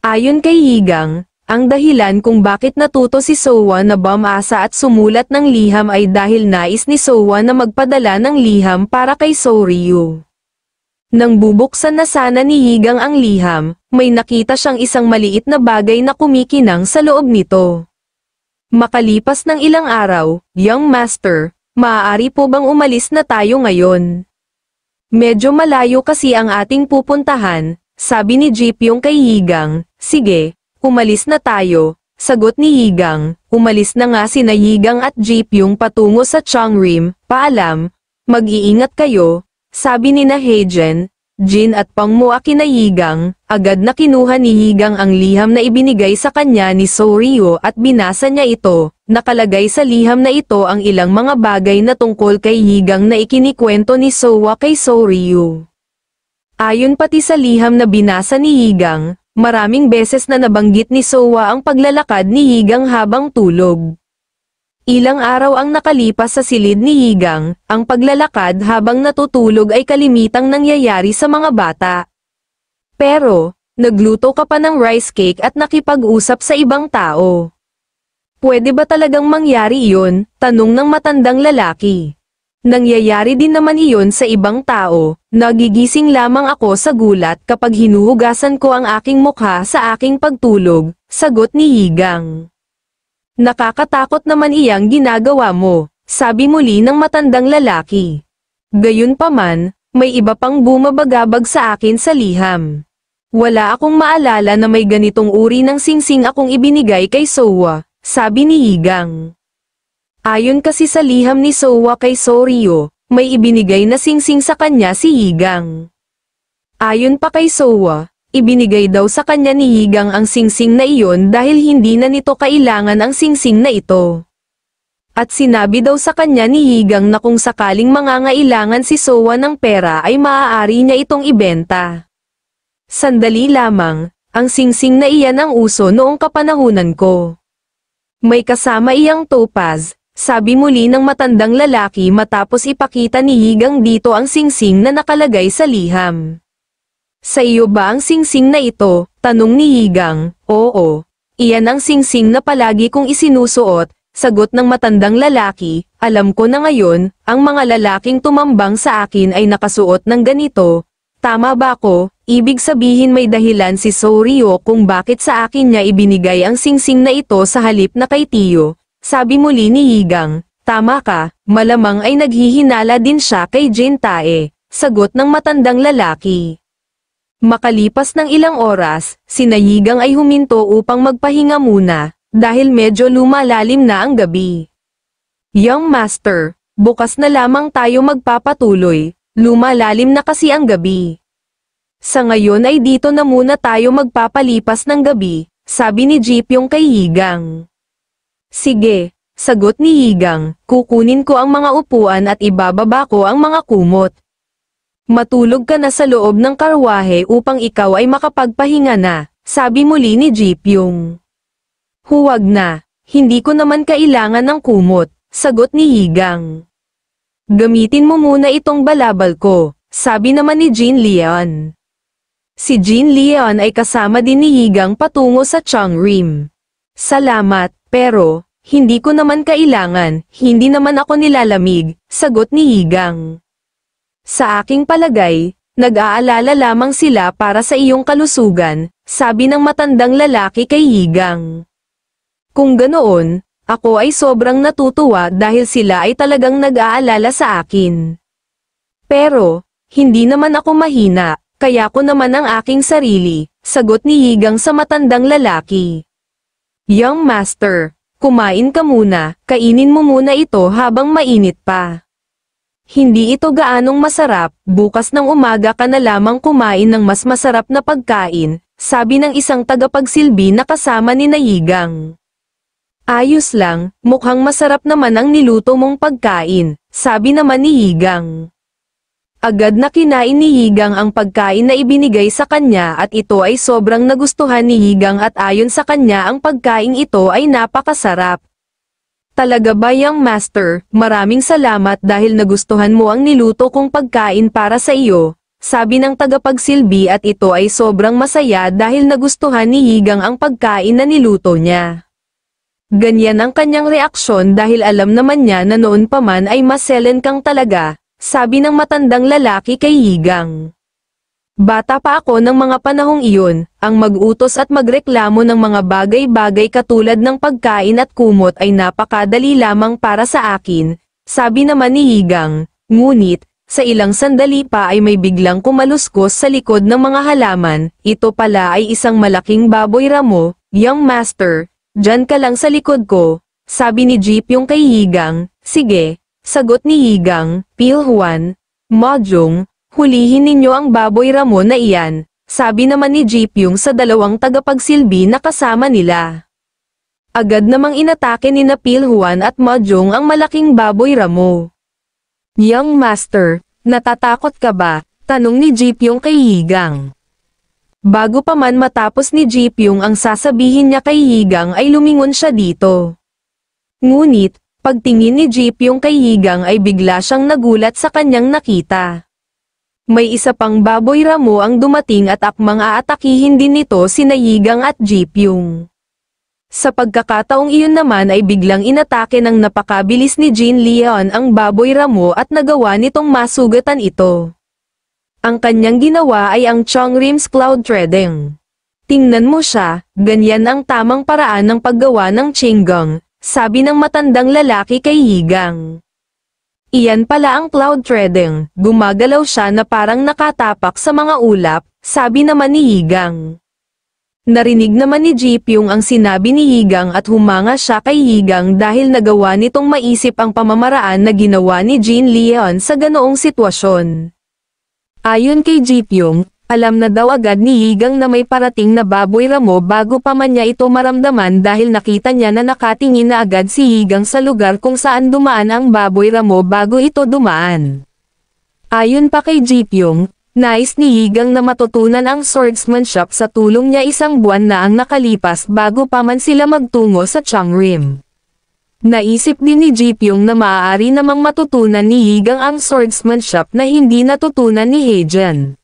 Ayon kay Yigang, ang dahilan kung bakit natuto si Sowa na bumasa at sumulat ng liham ay dahil nais ni Sowa na magpadala ng liham para kay Soryu. Nang bubuksan na sana ni Yigang ang liham, may nakita siyang isang maliit na bagay na kumikinang sa loob nito. Makalipas ng ilang araw, young master, maaari po bang umalis na tayo ngayon? Medyo malayo kasi ang ating pupuntahan, sabi ni Jipyong kay Yigang. Sige, umalis na tayo, sagot ni Yigang. Umalis na nga sina Yigang at Jipyong patungo sa Changrim. Paalam, mag-iingat kayo, sabi ni na Heijen. Jin at Pangmo kina Yigang, agad na kinuha ni Yigang ang liham na ibinigay sa kanya ni Soryu at binasa niya ito. Nakalagay sa liham na ito ang ilang mga bagay na tungkol kay Yigang na ikinikwento ni Sowa kay Soryu. Ayon pati sa liham na binasa ni Yigang, maraming beses na nabanggit ni Sowa ang paglalakad ni Yigang habang tulog. Ilang araw ang nakalipas sa silid ni Yigang, ang paglalakad habang natutulog ay kalimitang nangyayari sa mga bata. Pero, nagluto ka pa ng rice cake at nakipag-usap sa ibang tao. Pwede ba talagang mangyari iyon? Tanong ng matandang lalaki. Nangyayari din naman iyon sa ibang tao, nagigising lamang ako sa gulat kapag hinuhugasan ko ang aking mukha sa aking pagtulog, sagot ni Yigang. Nakakatakot naman iyang ginagawa mo, sabi muli ng matandang lalaki. Gayunpaman, may iba pang bumabagabag sa akin sa liham. Wala akong maalala na may ganitong uri ng singsing akong ibinigay kay Sowa, sabi ni Yigang. Ayon kasi sa liham ni Sowa kay Soryu, may ibinigay na singsing sa kanya si Yigang. Ayon pa kay Sowa, ibinigay daw sa kanya ni Yigang ang singsing na iyon dahil hindi na nito kailangan ang singsing na ito. At sinabi daw sa kanya ni Yigang na kung sakaling mangangailangan si Sowa ng pera ay maaari niya itong ibenta. Sandali lamang, ang singsing na iyan ang uso noong kapanahunan ko. May kasama iyang topaz, sabi muli ng matandang lalaki matapos ipakita ni Yigang dito ang singsing na nakalagay sa liham. Sa iyo ba ang singsing na ito? Tanong ni Yigang. Oo. Iyan ang singsing na palagi kong isinusuot, sagot ng matandang lalaki. Alam ko na ngayon, ang mga lalaking tumambang sa akin ay nakasuot ng ganito. Tama ba ko? Ibig sabihin may dahilan si Soryo kung bakit sa akin niya ibinigay ang singsing na ito sa halip na kay Tio. Sabi muli ni Yigang, tama ka, malamang ay naghihinala din siya kay Jin Tae, sagot ng matandang lalaki. Makalipas ng ilang oras, sina Yigang ay huminto upang magpahinga muna, dahil medyo lumalalim na ang gabi. Young Master, bukas na lamang tayo magpapatuloy, lumalalim na kasi ang gabi. Sa ngayon ay dito na muna tayo magpapalipas ng gabi, sabi ni Jipyong kay Yigang. Sige, sagot ni Yigang, kukunin ko ang mga upuan at ibababa ko ang mga kumot. Matulog ka na sa loob ng karwahe upang ikaw ay makapagpahinga na, sabi muli ni Jipyong. Huwag na, hindi ko naman kailangan ng kumot, sagot ni Yigang. Gamitin mo muna itong balabal ko, sabi naman ni Jin Leon. Si Jin Leon ay kasama din ni Yigang patungo sa Changrim. Salamat, pero, hindi ko naman kailangan, hindi naman ako nilalamig, sagot ni Yigang. Sa aking palagay, nag-aalala lamang sila para sa iyong kalusugan, sabi ng matandang lalaki kay Yigang. Kung ganoon, ako ay sobrang natutuwa dahil sila ay talagang nag-aalala sa akin. Pero, hindi naman ako mahina, kaya ko naman ang aking sarili, sagot ni Yigang sa matandang lalaki. Young Master, kumain ka muna, kainin mo muna ito habang mainit pa. Hindi ito gaanong masarap, bukas ng umaga ka na lamang kumain ng mas masarap na pagkain, sabi ng isang tagapagsilbi na kasama ni Yigang. Ayos lang, mukhang masarap naman ang niluto mong pagkain, sabi naman ni Yigang. Agad na kinain ni Yigang ang pagkain na ibinigay sa kanya at ito ay sobrang nagustuhan ni Yigang at ayon sa kanya ang pagkain ito ay napakasarap. Talaga ba, Young Master, maraming salamat dahil nagustuhan mo ang niluto kong pagkain para sa iyo, sabi ng tagapagsilbi at ito ay sobrang masaya dahil nagustuhan ni Yigang ang pagkain na niluto niya. Ganyan ang kanyang reaksyon dahil alam naman niya na noon pa man ay maselen kang talaga, sabi ng matandang lalaki kay Yigang. Bata pa ako ng mga panahong iyon, ang mag-utos at magreklamo ng mga bagay-bagay katulad ng pagkain at kumot ay napakadali lamang para sa akin, sabi naman ni Yigang, ngunit, sa ilang sandali pa ay may biglang kumaluskos sa likod ng mga halaman, ito pala ay isang malaking baboy ramo, Young Master. Diyan ka lang sa likod ko, sabi ni Jipyong kay Yigang. Sige, sagot ni Yigang. Pilhuan, Mojong, hulihin ninyo ang baboy ramo na iyan, sabi naman ni Jipyong sa dalawang tagapagsilbi na kasama nila. Agad namang inatake ni Pilhuan at Mojong ang malaking baboy ramo. Young Master, natatakot ka ba? Tanong ni Jipyong kay Yigang. Bago pa man matapos ni Jipyong ang sasabihin niya kay Yigang ay lumingon siya dito. Ngunit, pagtingin ni Jipyong kay Yigang ay bigla siyang nagulat sa kanyang nakita. May isa pang baboy ramo ang dumating at akmang aatakihin din nito sina Yigang at Jipyong. Sa pagkakataong iyon naman ay biglang inatake ng napakabilis ni Jin Leon ang baboy ramo at nagawa nitong masugatan ito. Ang kanyang ginawa ay ang Changrim's Cloud Treading. Tingnan mo siya, ganyan ang tamang paraan ng paggawa ng Qinggong, sabi ng matandang lalaki kay Yigang. Iyan pala ang Cloud Treading, gumagalaw siya na parang nakatapak sa mga ulap, sabi naman ni Yigang. Narinig naman ni Jipyong ang sinabi ni Yigang at humanga siya kay Yigang dahil nagawa nitong maisip ang pamamaraan na ginawa ni Jin Leon sa ganoong sitwasyon. Ayon kay Jipyong, alam na daw agad ni Yigang na may parating na baboy ramo bago pa man niya ito maramdaman dahil nakita niya na nakatingin na agad si Yigang sa lugar kung saan dumaan ang baboy ramo bago ito dumaan. Ayon pa kay Jipyong, nais ni Yigang na matutunan ang swordsmanship sa tulong niya isang buwan na ang nakalipas bago pa man sila magtungo sa Changrim. Naisip din ni Jipyong na maaari namang matutunan ni Yigang ang swordsmanship na hindi natutunan ni Heijan.